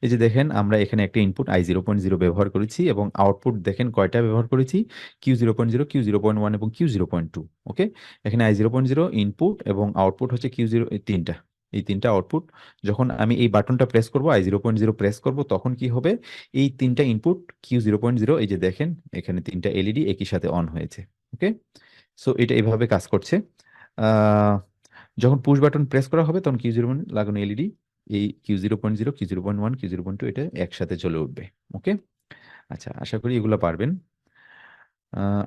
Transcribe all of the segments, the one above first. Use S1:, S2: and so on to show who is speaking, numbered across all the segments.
S1: এই যে দেখেন আমরা এখানে একটা ইনপুট i0.0 ব্যবহার করেছি এবং আউটপুট দেখেন কয়টা ব্যবহার করেছি, Q0.0, Q0.1 এবং Q0.2। ওকে, এখানে i0.0 ইনপুট এবং আউটপুট হচ্ছে Q0, এই তিনটা আউটপুট। যখন আমি এই বাটনটা প্রেস করব, i0.0 প্রেস করব, তখন কি হবে, এই তিনটা ইনপুট Q0.0, এই যে দেখেন এখানে তিনটা এলইডি একই সাথে অন হয়েছে। ওকে, সো এটা এভাবে কাজ করছে। আহ, যখন পুশ বাটন প্রেস করা হবে তখন Q0 লাগানো এলইডি, এই Q0.0, Q0.1, Q0.2 এটা একসাথে চলে উঠবে। ওকে, আচ্ছা, আশা করি এগুলো পারবেন।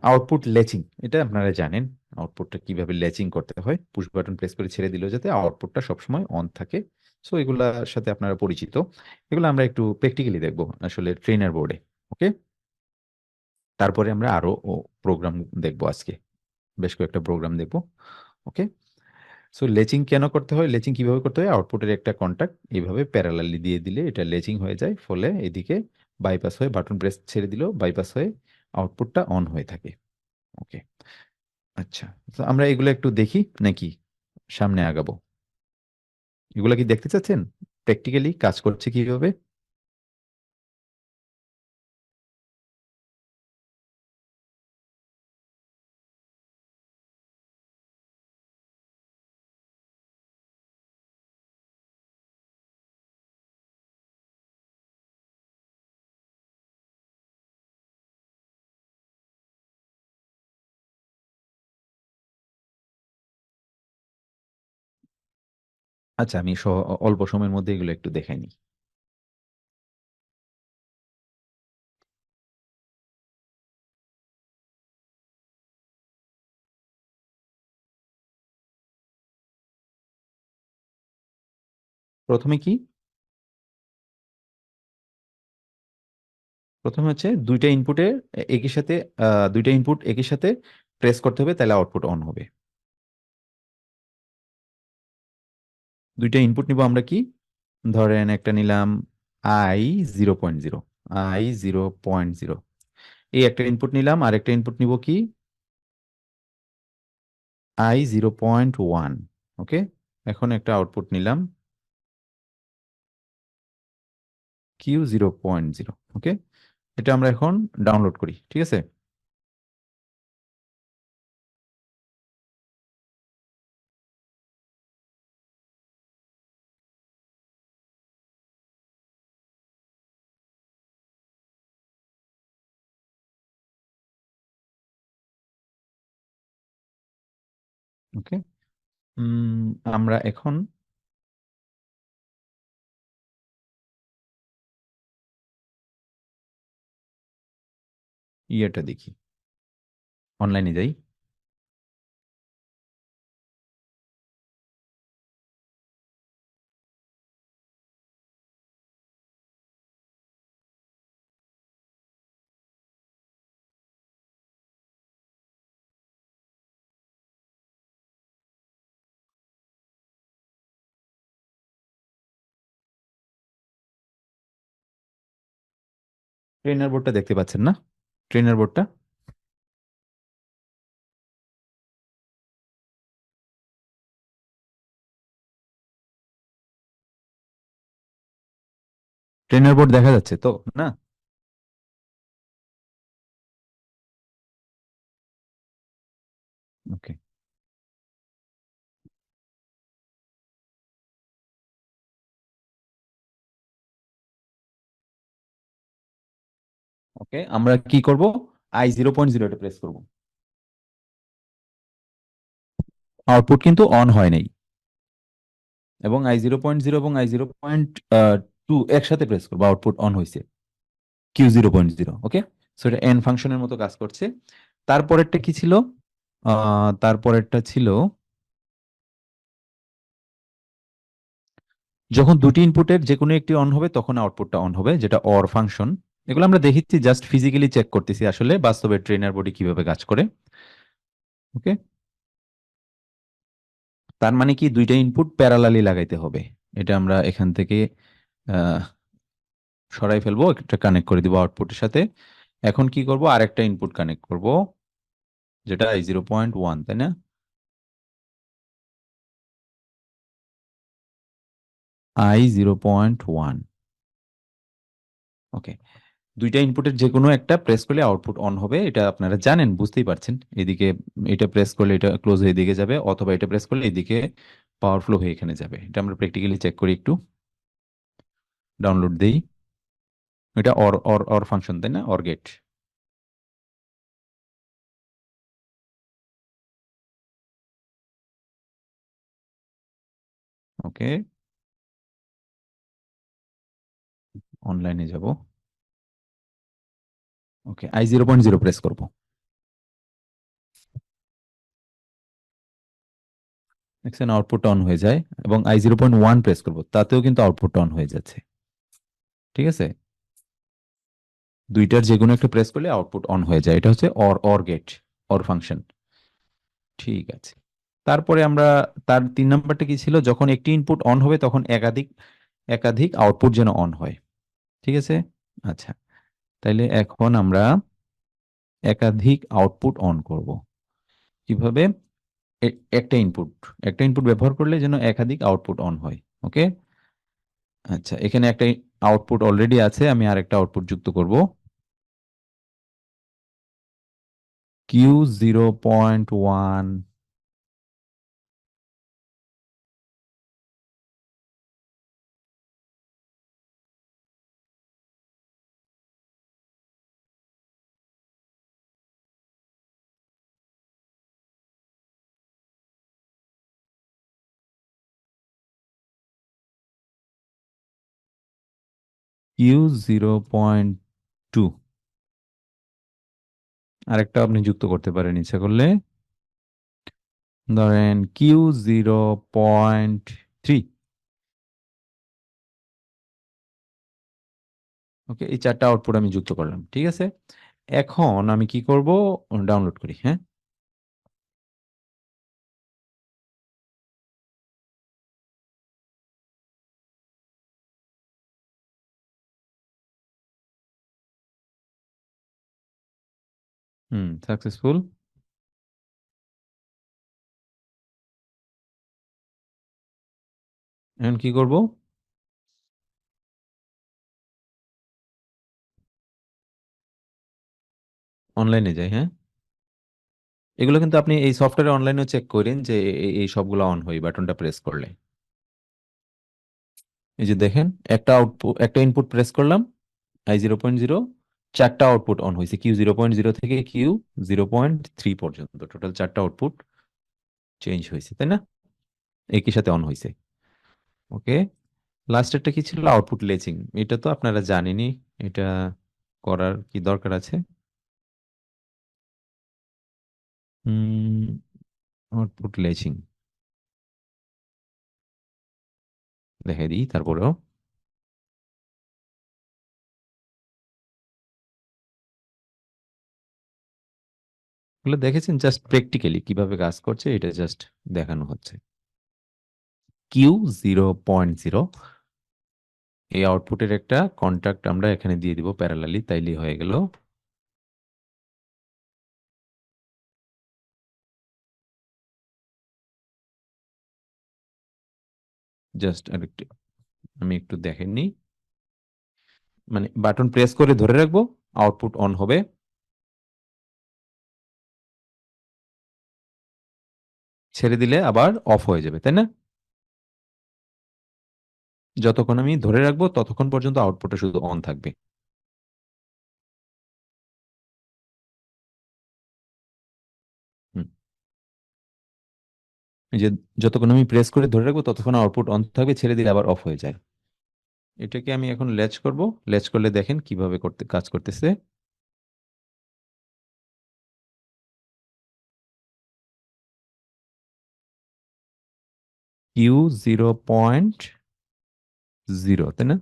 S1: আউটপুট ল্যাচিং, এটা আপনারা জানেন আউটপুটটা কিভাবে ল্যাচিং করতে হয়, পুশ বাটন প্রেস করে ছেড়ে দিলেও যাতে আউটপুটটা সবসময় অন থাকে। সো এগুলার সাথে আপনারা পরিচিত, এগুলো আমরা একটু প্র্যাকটিক্যালি দেখবো আসলে ট্রেনার বোর্ডে। ওকে, তারপরে আমরা আরো প্রোগ্রাম দেখবো আজকে, বেশ কয়েকটা প্রোগ্রাম দেখবো। ওকে, সো লেচিং কেন করতে হয়, লেচিং কিভাবে করতে হয়, আউটপুটের একটা কন্টাক্ট এইভাবে প্যারালালি দিয়ে দিলে এটা লেচিং হয়ে যায়, ফলে এদিকে বাইপাস হয়ে বাটন প্রেস ছেড়ে দিলেও বাইপাস হয়ে আউটপুটটা অন হয়ে থাকে। ওকে, আচ্ছা, তো আমরা এগুলো একটু দেখি নাকি সামনে আগাবো? এগুলো কি দেখতে চাচ্ছেন প্র্যাকটিক্যালি কাজ করছে কিভাবে? আচ্ছা, আমি অল্প সময়ের মধ্যে এগুলো একটু দেখাই নিই। প্রথমে কি, প্রথমে হচ্ছে দুইটা ইনপুটে একই সাথে, দুইটা ইনপুট একই সাথে প্রেস করতে হবে, তাহলে আউটপুট অন হবে। দুইটা ইনপুট নিব আমরা, কি ধরেন একটা নিলাম i0.0, i0.0, এই একটা ইনপুট নিলাম, আর একটা ইনপুট নিব কি i0.1। ওকে, এখন একটা আউটপুট নিলাম Q0.0। ওকে, এটা আমরা এখন ডাউনলোড করি, ঠিক আছে? ওকে, আমরা এখন ইয়েটা দেখি, অনলাইনে যাই। ট্রেনার বোর্ডটা দেখতে পাচ্ছেন না? ট্রেনার বোর্ডটা, ট্রেনার বোর্ড দেখা যাচ্ছে তো না? ওকে, ওকে, আমরা কি করব, i0.0 এটা প্রেস করব, আউটপুট কিন্তু অন হয় নাই। এবং i0.0 এবং i0.2 একসাথে প্রেস করবো, আউটপুট অন হয়েছে, Q0.0। ওকে, সো এটা এন ফাংশনের মতো কাজ করছে। তারপরেরটা কি ছিল, তারপরেরটা ছিল যখন দুটি ইনপুটের যে কোনো একটি অন হবে তখন আউটপুটটা অন হবে, যেটা অর ফাংশন। এগুলো আমরা দেখেছি, জাস্ট ফিজিক্যালি চেক করতেছি আসলে বাস্তবে ট্রেনার বডি কিভাবে কাজ করে। ওকে, তার মানে কি দুইটা ইনপুট প্যারালালি লাগাইতে হবে, এটা আমরা এখান থেকে আহ, সরাই ফেলবো, একটা কানেক্ট করে দিব আউটপুটের সাথে। এখন কি করব, আরেকটা ইনপুট কানেক্ট করব, যেটা i0.1, তাই না? i0.1, ওকে, দুইটা ইনপুটের যে কোনো একটা প্রেস করলে আউটপুট অন হবে, এটা আপনারা জানেন, বুঝতেই পারছেন। এদিকে এটা প্রেস করলে এটা ক্লোজ হয়ে এদিকে যাবে, অথবা এটা প্রেস করলে এদিকে পাওয়ার ফ্লো হয়ে এখানে যাবে। এটা আমরা প্র্যাকটিক্যালি চেক করি একটু, ডাউনলোড দেই। এটা অর অর অর ফাংশন, তাই না, অর গেট। ওকে, অনলাইনে যাব। ওকে, I0.0 প্রেস করব। দেখছেন আউটপুট অন হয়ে যায়। এবং I0.1 প্রেস করব, তাতেও কিন্তু আউটপুট অন হয়ে যাচ্ছে। ঠিক আছে, দুইটার যে কোনো একটা প্রেস করলে আউটপুট অন হয়ে যায়। এটা হচ্ছে or or gate, or function. ঠিক আছে, তারপরে আমরা, তার 3 নাম্বারটা কি ছিল, যখন একটি ইনপুট অন হবে তখন একাধিক একাধিক আউটপুট যেন অন হয়। ঠিক আছে, আচ্ছা, তাইলে এখন আমরা একাধিক আউটপুট অন করব কিভাবে? একটা ইনপুট, একটা ইনপুট ব্যবহার করলে যেন একাধিক আউটপুট অন হয়। ওকে, আচ্ছা, এখানে একটা আউটপুট অলরেডি আছে, আমি আরেকটা আউটপুট যুক্ত করব, Q0.1। Q0.2, আরেকটা আপনি যুক্ত করতে পারেন ইচ্ছা করলে, ধরেন Q0.3। ওকে, এই 4টা আউটপুট আমি যুক্ত করলাম। ঠিক আছে, এখন আমি কি করব, ডাউনলোড করি, হ্যাঁ। হুম, সাকসেসফুল। এখন কি করব, অনলাইনে যাই, হ্যাঁ। এগুলো কিন্তু আপনি এই সফটওয়্যারে অনলাইনেও চেক করেন যে এই সবগুলো অন হয় বাটনটা প্রেস করলে। এই যে দেখেন, একটা আউটপুট, একটা ইনপুট প্রেস করলাম, I0.0, 4টা আউটপুট অন হয়েছে, Q0.0 থেকে Q0.3 পর্যন্ত, টোটাল 4টা আউটপুট চেঞ্জ হয়েছে, তাই না, একই সাথে অন হয়েছে। ওকে, লাস্টেরটা কি ছিল, আউটপুট লেচিং। এটা তো আপনারা জানেনই, এটা করার কি দরকার আছে? হুম, আউটপুট লেচিং দেখাই দিই তারপরেও। এগুলো দেখেছেন, জাস্ট প্র্যাকটিক্যালি কিভাবে কাজ করছে এটা জাস্ট দেখানো হচ্ছে। Q0.0, এই আউটপুটের একটা কন্ট্যাক্ট আমরা এখানে দিয়ে দিব প্যারালালি, তাইলেই হয়ে গেল। জাস্ট আরেকটু, আমি একটু দেখেন নি, মানে বাটন প্রেস করে ধরে রাখবো, আউটপুট অন হবে, ছেড়ে দিলে আবার অফ হয়ে যাবে, তাই না। যতক্ষণ আমি ধরে রাখবো ততক্ষণ পর্যন্ত আউটপুটটা শুধু অন থাকবে। হুম, এই যে যতক্ষণ আমি প্রেস করে ধরে রাখবো ততক্ষণ আউটপুট অন থাকবে, ছেড়ে দিলে আবার অফ হয়ে যায়। এটাকে আমি এখন ল্যাচ করব, ল্যাচ করলে দেখেন কিভাবে করতে কাজ করতেছে। Q0.0, তাই না,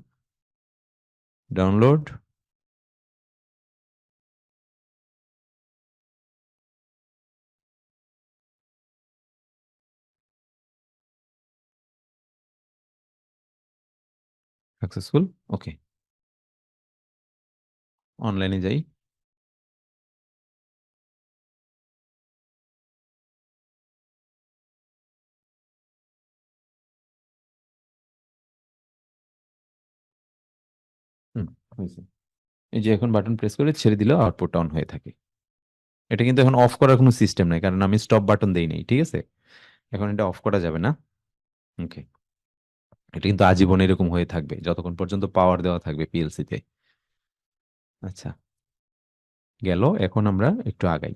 S1: ডাউনলোড, সাকসেসফুল। ওকে, অনলাইনে যাই। হুম, হয়েছে। এই যে এখন বাটন প্রেস করে ছেড়ে দিলেও আউটপুট অন হয়ে থাকে। এটা কিন্তু এখন অফ করার কোনো সিস্টেম নাই, কারণ আমি স্টপ বাটন দেই নাই, ঠিক আছে? এখন এটা অফ করা যাবে না। ওকে, এটা কিন্তু আজীবন এরকম হয়ে থাকবে যতক্ষণ পর্যন্ত পাওয়ার দেওয়া থাকবে পিএলসি তে। আচ্ছা, গেল। এখন আমরা একটু আগাই।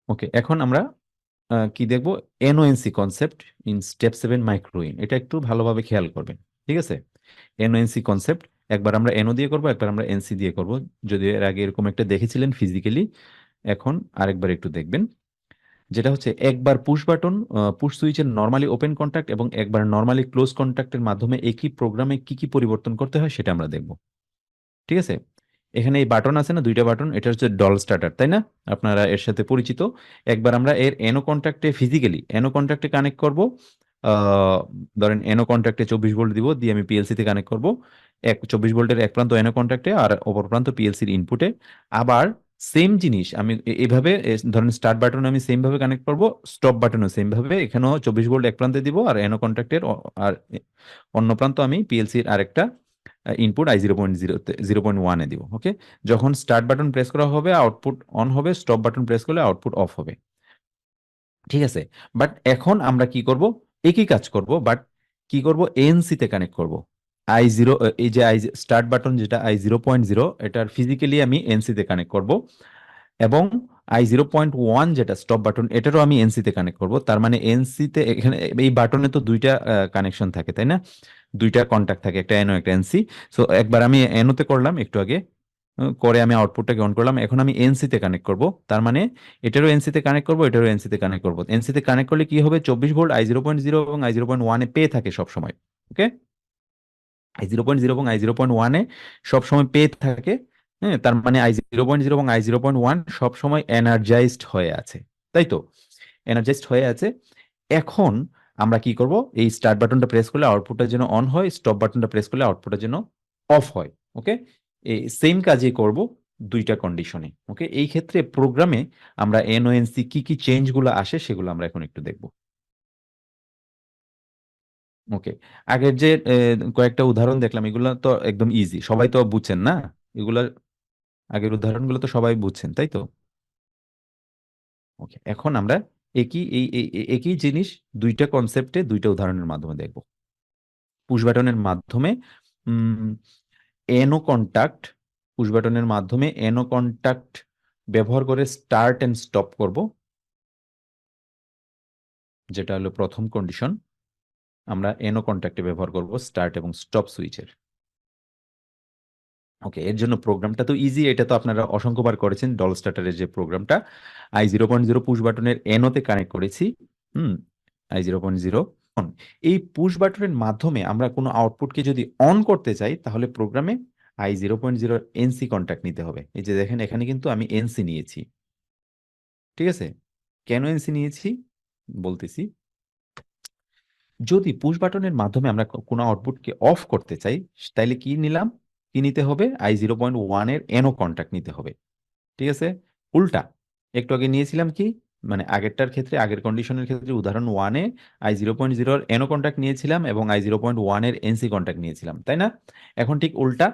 S1: ওকে, এখন আমরা কি দেখবো? NO NC concept in step 7 মাইক্রোইন। এটা একটু ভালোভাবে খেয়াল করবেন, ঠিক আছে? এনওএনসি কনসেপ্ট, একবার আমরা এনও দিয়ে করব, একবার আমরা এনসি দিয়ে করব। যদি এর আগে এরকম একটা দেখেছিলেন ফিজিক্যালি, এখন আরেকবার একটু দেখবেন। যেটা হচ্ছে একবার পুশ বাটন, পুশ সুইচের নর্মালি ওপেন কন্ট্যাক্ট এবং একবার নর্মালি ক্লোজ কন্ট্যাক্টের মাধ্যমে একই প্রোগ্রামে কি কি পরিবর্তন করতে হয় সেটা আমরা দেখব, ঠিক আছে? এখানে এই বাটন আছে না, দুইটা বাটন, এটা হচ্ছে ডল স্টার্টার, তাই না? আপনারা এর সাথে পরিচিত। একবার আমরা এর এনো কন্ট্যাক্টে ফিজিক্যালি এনো কন্ট্যাক্টে কানেক্ট করব। আহ, ধরেন এনো কন্ট্যাক্টে 24 ভোল্ট দিব, দিয়ে আমি পিএলসি তে কানেক্ট করব। 24 ভোল্টের এক প্রান্ত এনো কন্ট্যাক্টে আর অপর প্রান্ত পিএলসির ইনপুটে। আবার সেম জিনিস আমি এইভাবে ধরেন স্টার্ট বাটন আমি সেম ভাবে কানেক্ট করব, স্টপ বাটনও সেম ভাবে এখানেও 24 ভোল্ট এক প্রান্তে দিব, আর এনো কন্ট্যাক্টের আর অন্য প্রান্ত আমি পিএলসির আরেকটা ইনপুট I0.0 0.1 দিব। ওকে, যখন স্টার্ট বাটন প্রেস করা হবে আউটপুট অন হবে, স্টপ বাটন প্রেস করলে আউটপুট অফ হবে, ঠিক আছে? বাট এখন আমরা কি করব? একই কাজ করব, বাট কি করব? এএনসি তে কানেক্ট করব। I0, এই যে স্টার্ট বাটন যেটা I0.0, এটার ফিজিক্যালি আমি এনসি তে কানেক্ট করব, এবং I0.1 যেটা স্টপ বাটন, এটারও আমি এনসি তে কানেক্ট করব। তার মানে এনসি তে এখানে এই বাটনে তো দুইটা কানেকশন থাকে, তাই না? দুইটা কন্ট্যাক্ট থাকে, একটা এনও একটা এনসি। সো একবার আমি এনোতে করলাম একটু আগে, করে আমি আউটপুটটাকে অন করলাম, এখন আমি এনসি তে কানেক্ট করব। তার মানে এটারও এনসি তে কানেক্ট করব, এটারও এনসি তে কানেক্ট করব। এনসি তে কানেক্ট করলে কি হবে? 24 ভোল্ট I0.0 এবং I0.1 এ পেয়ে থাকে সব সময়। ওকে, I0.0 এবং I0.1 এ সব সময় পেয়ে থাকে। হ্যাঁ, তার মানে I0.0 এবং I0.1 সব সময় এনার্জাইজড হয়ে আছে, তাই তো? এনার্জাইজড হয়ে আছে। এখন আমরা কি করব? এই স্টার্ট বাটনটা প্রেস করলে আউটপুটটা যেন অন হয়, স্টপ বাটনটা প্রেস করলে আউটপুটটা যেন অফ হয়। ওকে, এই সেম কাজই করব দুইটা কন্ডিশনে। ওকে, এই ক্ষেত্রে প্রোগ্রামে আমরা এনওএনসি কি কি চেঞ্জ গুলো আসে সেগুলো আমরা এখন একটু দেখব। ওকে, আগের যে কয়েকটা উদাহরণ দেখলাম, এগুলো তো একদম ইজি, সবাই তো বুঝছেন না এগুলা? আগের উদাহরণগুলো তো সবাই বুঝছেন, তাই তো? ওকে, এখন আমরা একই জিনিস দুইটা কনসেপ্টে দুইটা উদাহরণের মাধ্যমে দেখব। পুশ বাটনের মাধ্যমে এনো কন্টাক্ট, পুশ বাটনের মাধ্যমে এনো কন্টাক্ট ব্যবহার করে স্টার্ট এন্ড স্টপ করব, যেটা হলো প্রথম কন্ডিশন। আমরা এনো কন্টাক্টে ব্যবহার করব স্টার্ট এবং স্টপ সুইচের। ওকে, এর জন্য প্রোগ্রামটা তো ইজি, এটা তো আপনারা অসংখ্যবার করেছেন। ডল স্টার্টারের যে প্রোগ্রামটা I0.0 পুশ বাটনের এনোতে কানেক্ট করেছি, হুম, I0.0। এই পুশ বাটনের মাধ্যমে আমরা কোনো আউটপুটকে যদি অন করতে চাই, তাহলে প্রোগ্রামে I0.0 এনসি কন্ট্যাক্ট নিতে হবে। এই যে দেখেন, এখানে কিন্তু আমি এনসি নিয়েছি, ঠিক আছে? কেন এনসি নিয়েছি বলতেছি। যদি পুশ বাটনের মাধ্যমে আমরা কোনো আউটপুটকে অফ করতে চাই, তাইলে কি নিলাম? কি নিতে হবে? I0.1 এর এনও কন্ট্যাক্ট নিতে হবে, ঠিক আছে? উল্টা, একটু আগে নিয়েছিলাম কি, মানে আগেরটার ক্ষেত্রে, আগের কন্ডিশনের ক্ষেত্রে উদাহরণ 1-এ I0.0 এর এনও কন্ট্যাক্ট নিয়েছিলাম এবং I0.1 এর এনসি কন্ট্যাক্ট নিয়েছিলাম, তাই না? এখন ঠিক উল্টা,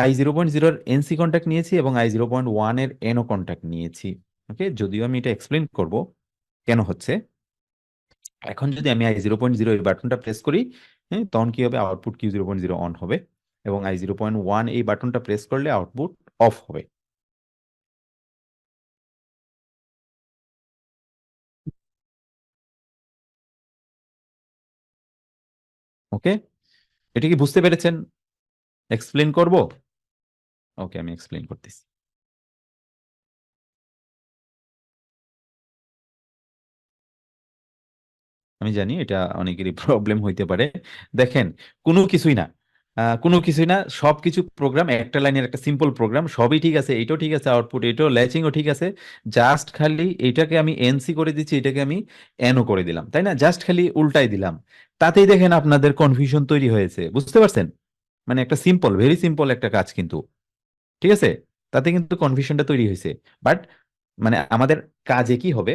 S1: I0.0 এর এনসি কন্ট্যাক্ট নিয়েছি এবং I0.1 এর এনও কন্ট্যাক্ট নিয়েছি। ওকে, যদিও আমি এটা এক্সপ্লেন করব কেন হচ্ছে। এখন যদি আমি I0.0 এই বাটনটা প্রেস করি, হ্যাঁ, তখন কি হবে? আউটপুট Q0.0 অন হবে, এবং I0.1 এই বাটনটা প্রেস করলে আউটপুট অফ হবে। ওকে, এটা কি বুঝতে পেরেছেন? এক্সপ্লেন করব? ওকে, আমি এক্সপ্লেন করতেছি। আমি জানি এটা অনেকেরই প্রবলেম হইতে পারে। দেখেন, কোনো কিছুই না, কোনো কিছুই না, সবকিছু প্রোগ্রাম, একটা লাইনের একটা সিম্পল প্রোগ্রাম, সবই ঠিক আছে, এইটাও ঠিক আছে, আউটপুট এটাও ল্যাচিংও ঠিক আছে। জাস্ট খালি এটাকে আমি এনসি করে দিচ্ছি, এটাকে আমি এনও করে দিলাম, তাই না? জাস্ট খালি উল্টাই দিলাম, তাতেই দেখেন আপনাদের কনফিউশন তৈরি হয়েছে, বুঝতে পারছেন? মানে একটা সিম্পল, ভেরি সিম্পল একটা কাজ কিন্তু, ঠিক আছে, তাতে কিন্তু কনফিউশনটা তৈরি হয়েছে। বাট মানে আমাদের কাজে কি হবে,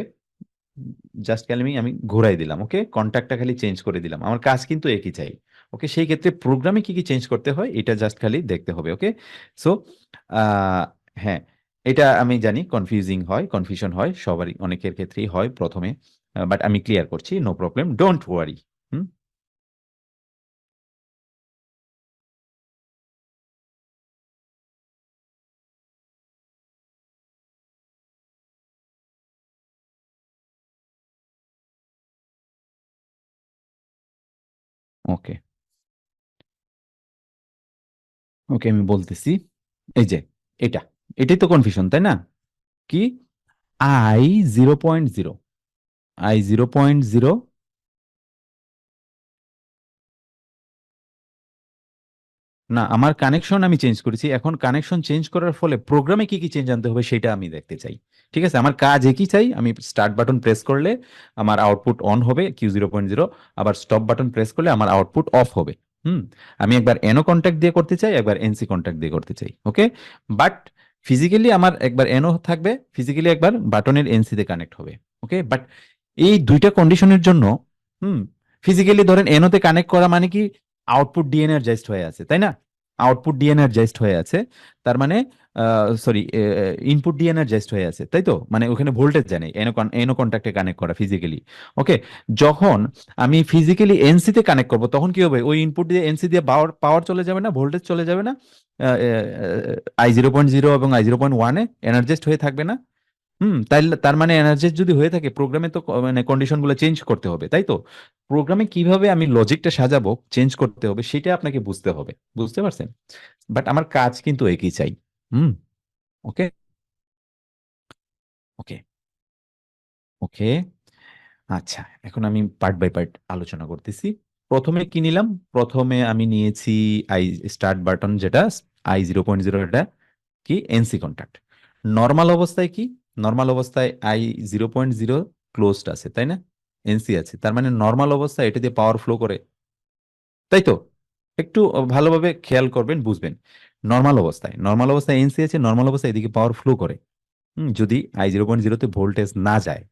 S1: জাস্ট খালি আমি ঘুরাই দিলাম, ওকে, কন্ট্যাক্টটা খালি চেঞ্জ করে দিলাম, আমার কাজ কিন্তু একই চাই। ওকে, সেই ক্ষেত্রে প্রোগ্রামে কি কি চেঞ্জ করতে হয় এটা জাস্ট খালি দেখতে হবে। ওকে, সো হ্যাঁ, এটা আমি জানি কনফিউজিং হয়, কনফিউশন হয় সবারই, অনেকের ক্ষেত্রেই হয় প্রথমে, বাট আমি ক্লিয়ার করছি, নো প্রবলেম, ডোন্ট ওয়ারি। হুম, ওকে, ওকে, আমি বলতেছি। এই যে এটা, এটাই তো কনফিউশন, তাই না? কি, I 0.0, I 0.0, না, আমার কানেকশন আমি চেঞ্জ করেছি, এখন কানেকশন চেঞ্জ করার ফলে প্রোগ্রামে কি কি চেঞ্জ আনতে হবে সেটা আমি দেখতে চাই। ঠিক আছে, আমার কাজ একই চাই, আমি স্টার্ট বাটন প্রেস করলে আমার আউটপুট অন হবে Q 0.0, আবার স্টপ বাটন প্রেস করলে আমার আউটপুট অফ হবে। হুম, আমি একবার এনও কন্ট্যাক্ট দিয়ে করতে চাই, একবার এনসি কন্ট্যাক্ট দিয়ে করতে চাই। ওকে, বাট ফিজিক্যালি আমার একবার এনও থাকবে, ফিজিক্যালি একবার বাটনের এনসি তে কানেক্ট হবে। ওকে, বাট এই দুইটা কন্ডিশনের জন্য, হুম, ফিজিক্যালি ধরেন এনওতে কানেক্ট করা মানে কি, আউটপুট ডিএনার্জাইজড হয়ে আছে, তাই না? আউটপুট ডিএনার্জাইজড হয়ে আছে, তার মানে সরি, ইনপুট ডিএনার্জাইজড হয়ে আছে, তাই তো, মানে ওখানে ভোল্টেজ জানে, এনো এনো কন্ট্যাক্টে কানেক্ট করা ফিজিক্যালি। ওকে, যখন আমি ফিজিক্যালি এনসি তে কানেক্ট করব তখন কি হবে, ওই ইনপুট দিয়ে এনসি দিয়ে পাওয়ার পাওয়ার চলে যাবে না, ভোল্টেজ চলে যাবে না? I 0.0 এবং I 0.1 এ এনার্জাইজড হয়ে থাকবে না? হুম, তাই তার মানে এনার্জিস যদি হয়ে থাকে, প্রোগ্রামে তো মানে কন্ডিশন গুলো চেঞ্জ করতে হবে, তাই তো? প্রোগ্রামে কিভাবে আমি লজিকটা সাজাবো, চেঞ্জ করতে হবে, সেটা আপনাকে বুঝতে হবে, বুঝতে পারছেন? বাট আমার কাজ কিন্তু একই চাই। হুম, ওকে, ওকে, ওকে, আচ্ছা, এখন আমি পার্ট বাই পার্ট আলোচনা করতেছি। প্রথমে কি নিলাম, প্রথমে আমি নিয়েছি আই স্টার্ট বাটন, যেটা I 0.0, এটা কি, এনসি কন্ট্যাক্ট। নর্মাল অবস্থায় কি, নর্মাল অবস্থায় I 0.0 ক্লোজড আছে, তাই না? এনসি আছে, তার মানে নর্মাল অবস্থায় এটা দিয়ে পাওয়ার ফ্লো করে, তাই তো? একটু ভালোভাবে খেয়াল করবেন, বুঝবেন। নর্মাল অবস্থায়, নর্মাল অবস্থায় এনসি আছে, নর্মাল অবস্থায় এদিকে পাওয়ার ফ্লো করে। যদি I 0.0 তে ভোল্টেজ না যায়।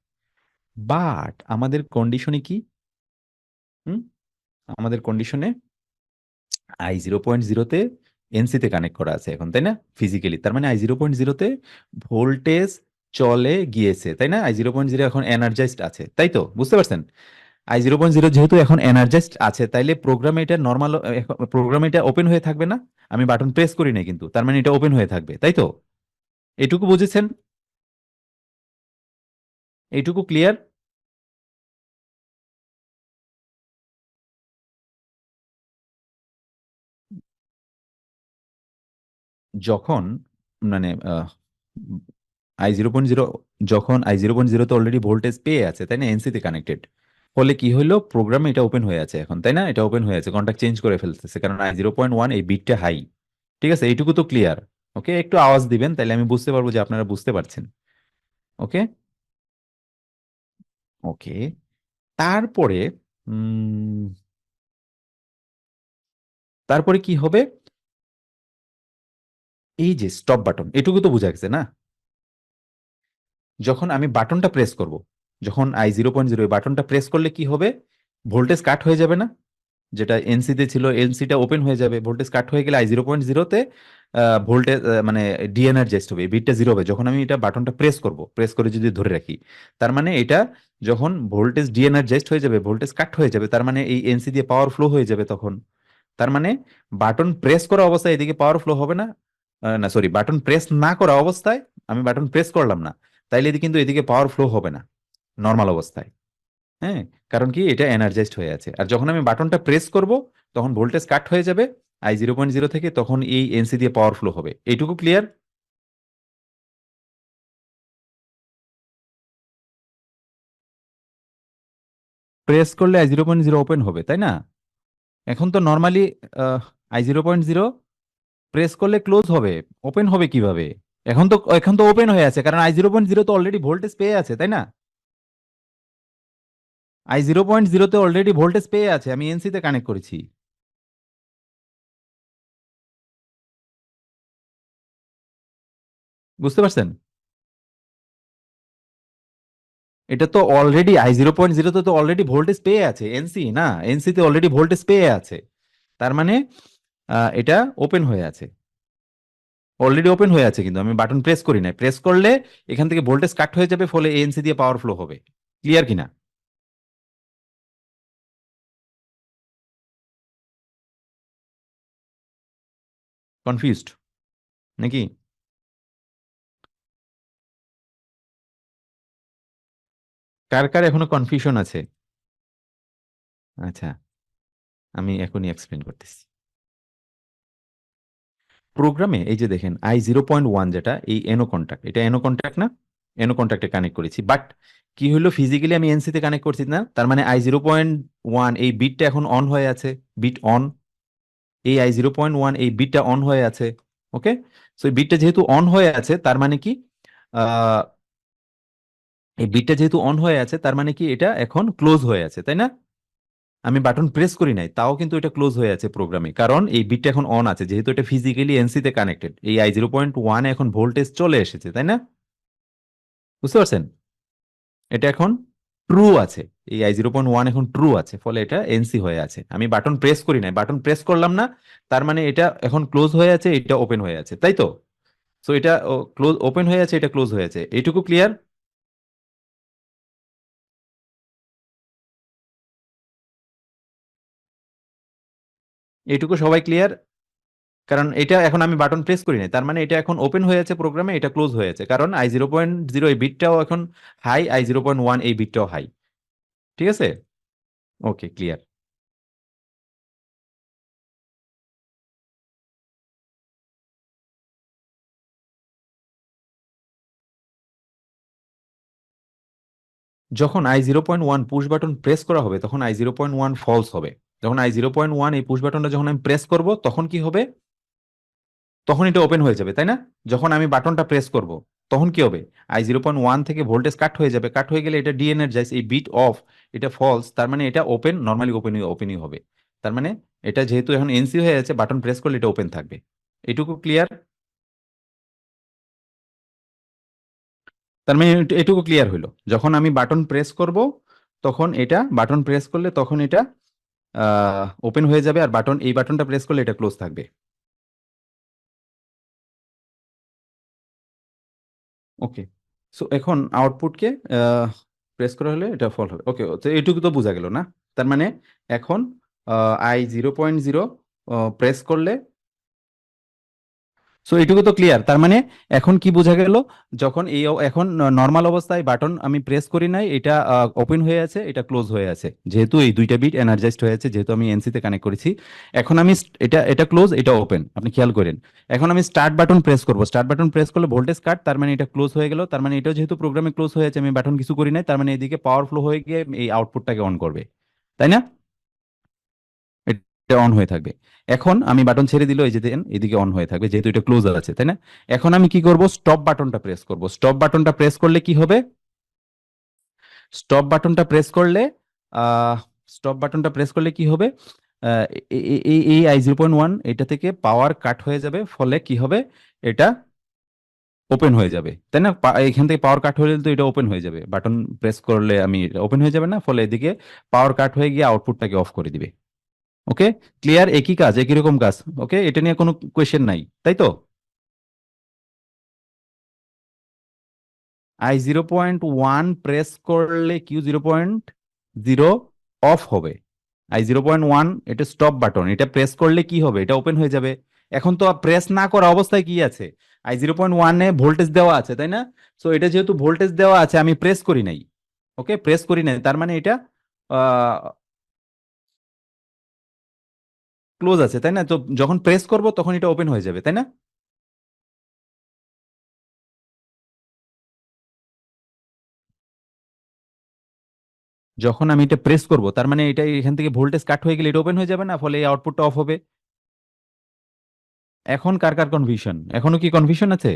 S1: বাট আমাদের কন্ডিশনে কি, হুম, আমাদের কন্ডিশনে I 0.0 তে এনসিতে কানেক্ট করা আছে এখন, তাই না? ফিজিক্যালি, তার মানে I 0.0 তে ভোল্টেজ চলে গিয়েছে, তাই না? I 0.0 এখন এনার্জাইজড আছে, তাই তো, বুঝতে পারছেন? I 0.0 যেহেতু এখন এনার্জাইজড আছে, তাইলে প্রোগ্রামে এটা নর্মাল, প্রোগ্রামে এটা ওপেন হয়ে থাকবে না? আমি বাটন প্রেস করি না কিন্তু, তার মানে এটা ওপেন হয়ে থাকবে, তাই তো? এটুকু বুঝেছেন? এইটুকু ক্লিয়ার? যখন মানে I 0.0, যখন I 0.0 তে অলরেডি ভোল্টেজ পেয়ে আছে, তাই না, এনসিতে কানেক্টেড, ফলে কি হলো, প্রোগ্রামে এটা ওপেন হয়ে আছে এখন, তাই না? এটা ওপেন হয়ে আছে, কন্ট্যাক্ট চেঞ্জ করে ফেলতেছে, কারণ I 0.1 এই বিটটা হাই। ঠিক আছে, এইটুকু তো ক্লিয়ার? ওকে, একটু আওয়াজ দিবেন, তাহলে আমি বুঝতে পারবো যে আপনারা বুঝতে পারছেন। ওকে, ওকে, তারপরে উম, তারপরে কি হবে, এই যে স্টপ বাটন, এটুকু তো বোঝা গেছে না? যখন আমি বাটনটা প্রেস করব, যখন I 0.0 বাটনটা প্রেস করলে কি হবে, ভোল্টেজ কাট হয়ে যাবে না? যেটা এনসিতে ছিল, এনসিটা ওপেন হয়ে যাবে, ভোল্টেজ কাট হয়ে গেলে I 0.0 তে ভোল্টেজ মানে ডিএনার্জাইজড হবে, বিটটা জিরো হবে, যখন আমি এটা বাটনটা প্রেস করব, প্রেস করে যদি ধরে রাখি, তার মানে এটা যখন ভোল্টেজ ডিএনার্জাইজড হয়ে যাবে, ভোল্টেজ কাট হয়ে যাবে, তার মানে এই এনসি দিয়ে পাওয়ার ফ্লো হয়ে যাবে তখন। তার মানে বাটন প্রেস করা অবস্থায় এদিকে পাওয়ার ফ্লো হবে না, না সরি, বাটন প্রেস না করা অবস্থায়, আমি বাটন প্রেস করলাম না, তাইলে কিন্তু এদিকে পাওয়ার ফ্লো হবে না নর্মাল অবস্থায়। হ্যাঁ, কারণ কি, এটা এনার্জাইজড হয়ে আছে, আর যখন আমি বাটনটা প্রেস করব তখন ভোল্টেজ কাট হয়ে যাবে I 0.0 থেকে, তখন এই এনসি দিয়ে পাওয়ার ফ্লো হবে। এইটুকু ক্লিয়ার? প্রেস করলে I 0.0 ওপেন হবে, তাই না? এখন তো নর্মালি I0.0 প্রেস করলে ক্লোজ হবে, ওপেন হবে কিভাবে? এখন তো ওপেন হয়ে আছে, কারণ I0.0 তো অলরেডি ভোল্টেজ পেয়ে আছে, তাই না? I0.0 তে অলরেডি ভোল্টেজ পেয়ে আছে, আমি এনসি তে কানেক্ট করেছি। বুঝতে পারছেন? এটা তো অলরেডি I0.0 তে তো অলরেডি ভোল্টেজ পেয়ে আছে, এনসি না, এনসি তে অলরেডি ভোল্টেজ পেয়ে আছে। তার মানে এটা ওপেন হয়ে আছে, অলরেডি ওপেন হয়ে আছে, কিন্তু আমি বাটন প্রেস করি নাই। প্রেস করলে এখান থেকে ভোল্টেজ কাট হয়ে যাবে, ফলে এএনসি দিয়ে পাওয়ার ফ্লো হবে। ক্লিয়ার কিনা? কনফিউজড নাকি? কার কার এখনো কনফিউশন আছে? আচ্ছা, আমি এখনই এক্সপ্লেন করতেছি। প্রোগ্রামে এই যে দেখেন I0.1, যেটা এই এনো কন্ট্যাক্ট, এটা এনো কন্ট্যাক্ট না? এনো কন্ট্যাক্টে কানেক্ট করেছি, বাট কি হলো, ফিজিক্যালি আমি এনসি তে কানেক্ট করছি না, তার মানে I0.1 এই বিটটা এখন অন হয়ে আছে, বিট অন। এই I0.1 এই বিটটা অন হয়ে আছে। ওকে, সো এই বিটটা যেহেতু অন হয়ে আছে, তার মানে কি, আহ, এই বিটটা যেহেতু অন হয়ে আছে, তার মানে কি এটা এখন ক্লোজ হয়ে আছে, তাই না? আমি বাটন প্রেস করি নাই, তাও কিন্তু এটা ক্লোজ হয়ে আছে প্রোগ্রামে, কারণ এই বিটটা এখন অন আছে, যেহেতু এটা ফিজিক্যালি এনসি তে কানেক্টেড। এই I0.1 এখন ভোল্টেজ চলে এসেছে, তাই না? বুঝতে পারছেন? এটা এখন ট্রু আছে, এই I0.1 এখন ট্রু আছে, ফলে এটা এনসি হয়ে আছে। আমি বাটন প্রেস করি নাই, বাটন প্রেস করলাম না, তার মানে এটা এখন ক্লোজ হয়ে আছে, এটা ওপেন হয়ে আছে, তাই তো? সো এটা ক্লোজ, ওপেন হয়ে আছে, এটা ক্লোজ হয়ে আছে, এইটুকু ক্লিয়ার? এইটুকু সবাই ক্লিয়ার? কারণ এটা এখন আমি বাটন প্রেস করি নাই, তার মানে এটা এখন ওপেন হয়ে আছে প্রোগ্রামে, এটা ক্লোজ হয়ে আছে, কারণ I0.0 এই বিটটাও এখন হাই, I0.1 এই বিটটাও হাই। ঠিক আছে? ওকে, ক্লিয়ার। যখন I0.1 পুশ বাটন প্রেস করা হবে, তখন I0.1 ফলস হবে। যখন I0.1 এই পুশ বাটনটা যখন আমি প্রেস করব, তখন কি হবে? তখন এটা ওপেন হয়ে যাবে, তাই না? যখন আমি বাটনটা প্রেস করব, তখন কি হবে? I0.1 থেকে ভোল্টেজ কাট হয়ে যাবে, কাট হয়ে গেলে এটা ডিএনার্জাইজ, এই বিট অফ, এটা ফলস, তার মানে এটা ওপেন, নর্মালি ওপেনই ওপেনই হবে। তার মানে এটা যেহেতু এখন এনসি হয়ে আছে, বাটন প্রেস করলে এটা ওপেন থাকবে। এটুকু ক্লিয়ার? তার মানে এটুকু ক্লিয়ার হইলো, যখন আমি বাটন প্রেস করব, তখন এটা, বাটন প্রেস করলে তখন এটা ওপেন হয়ে যাবে, আর বাটন, এই বাটনটা প্রেস করলে এটা ক্লোজ থাকবে। ওকে, সো এখন আউটপুটকে প্রেস করা হলে এটা ফল হবে। ওকে, তো এইটুকু তো বোঝা গেল না? তার মানে এখন I0.0 প্রেস করলে, সো এইটুকু তো ক্লিয়ার। তার মানে এখন কি বোঝা গেল, যখন এখন নর্মাল অবস্থায় বাটন আমি প্রেস করি নাই, এটা ওপেন হয়ে আছে, এটা ক্লোজ হয়ে আছে, যেহেতু এই দুইটা বিট এনার্জাইজড হয়ে আছে, যেহেতু আমি এনসি তে কানেক্ট করেছি। এখন আমি এটা এটা ক্লোজ, এটা ওপেন, আপনি খেয়াল করেন। এখন আমি স্টার্ট বাটন প্রেস করব, স্টার্ট বাটন প্রেস করলে ভোল্টেজ কাট, তার মানে এটা ক্লোজ হয়ে গেল, তার মানে এটাও যেহেতু প্রোগ্রামে ক্লোজ হয়ে আছে, আমি বাটন কিছু করি নাই, তার মানে এদিকে পাওয়ার ফ্লো হয়ে গিয়ে এই আউটপুটটাকে অন করবে, তাই না? এটা অন হয়ে থাকবে। এখন আমি বাটন ছেড়ে দিলে এই যে দেখেন, এদিকে অন হয়ে থাকবে, যেহেতু এটা ক্লোজ আছে, তাই না? এখন আমি কি করব, স্টপ বাটনটা প্রেস করব। স্টপ বাটনটা প্রেস করলে কি হবে? স্টপ বাটনটা প্রেস করলে আহ স্টপ বাটনটা প্রেস করলে কি হবে? এই I0.1 এটা থেকে পাওয়ার কাট হয়ে যাবে, ফলে কি হবে? এটা ওপেন হয়ে যাবে, তাই না? এখান থেকে পাওয়ার কাট হলে তো এটা ওপেন হয়ে যাবে, বাটন প্রেস করলে আমি ওপেন হয়ে যাবে না, ফলে এদিকে পাওয়ার কাট হয়ে গিয়ে আউটপুটটাকে অফ করে দিবে। ওকে, ক্লিয়ার? একই কাজ, একই রকম কাজ। ওকে, এটা নিয়ে কোনো কোয়েশ্চেন নাই, তাই তো? I0.1 প্রেস করলে Q0.0 অফ হবে। I0.1 এটা স্টপ বাটন, এটা প্রেস করলে কি হবে? এটা ওপেন হয়ে যাবে। এখন তো প্রেস না করা অবস্থায় কি আছে? I0.1 এ ভোল্টেজ দেওয়া আছে, তাই না? সো এটা যেহেতু ভোল্টেজ দেওয়া আছে, আমি প্রেস করি নাই। ওকে, প্রেস করি নাই, তার মানে এটা ক্লোজ আছে, তাই না? তো যখন প্রেস করব, তখন এটা ওপেন হয়ে যাবে, তাই না? যখন আমি এটা প্রেস করব, তার মানে এটা এখান থেকে ভোল্টেজ কাট হয়ে গেলে এটা ওপেন হয়ে যাবে না, ফলে এই আউটপুটটা অফ হবে। এখন কার কার কনফিউশন, এখনো কি কনফিউশন আছে?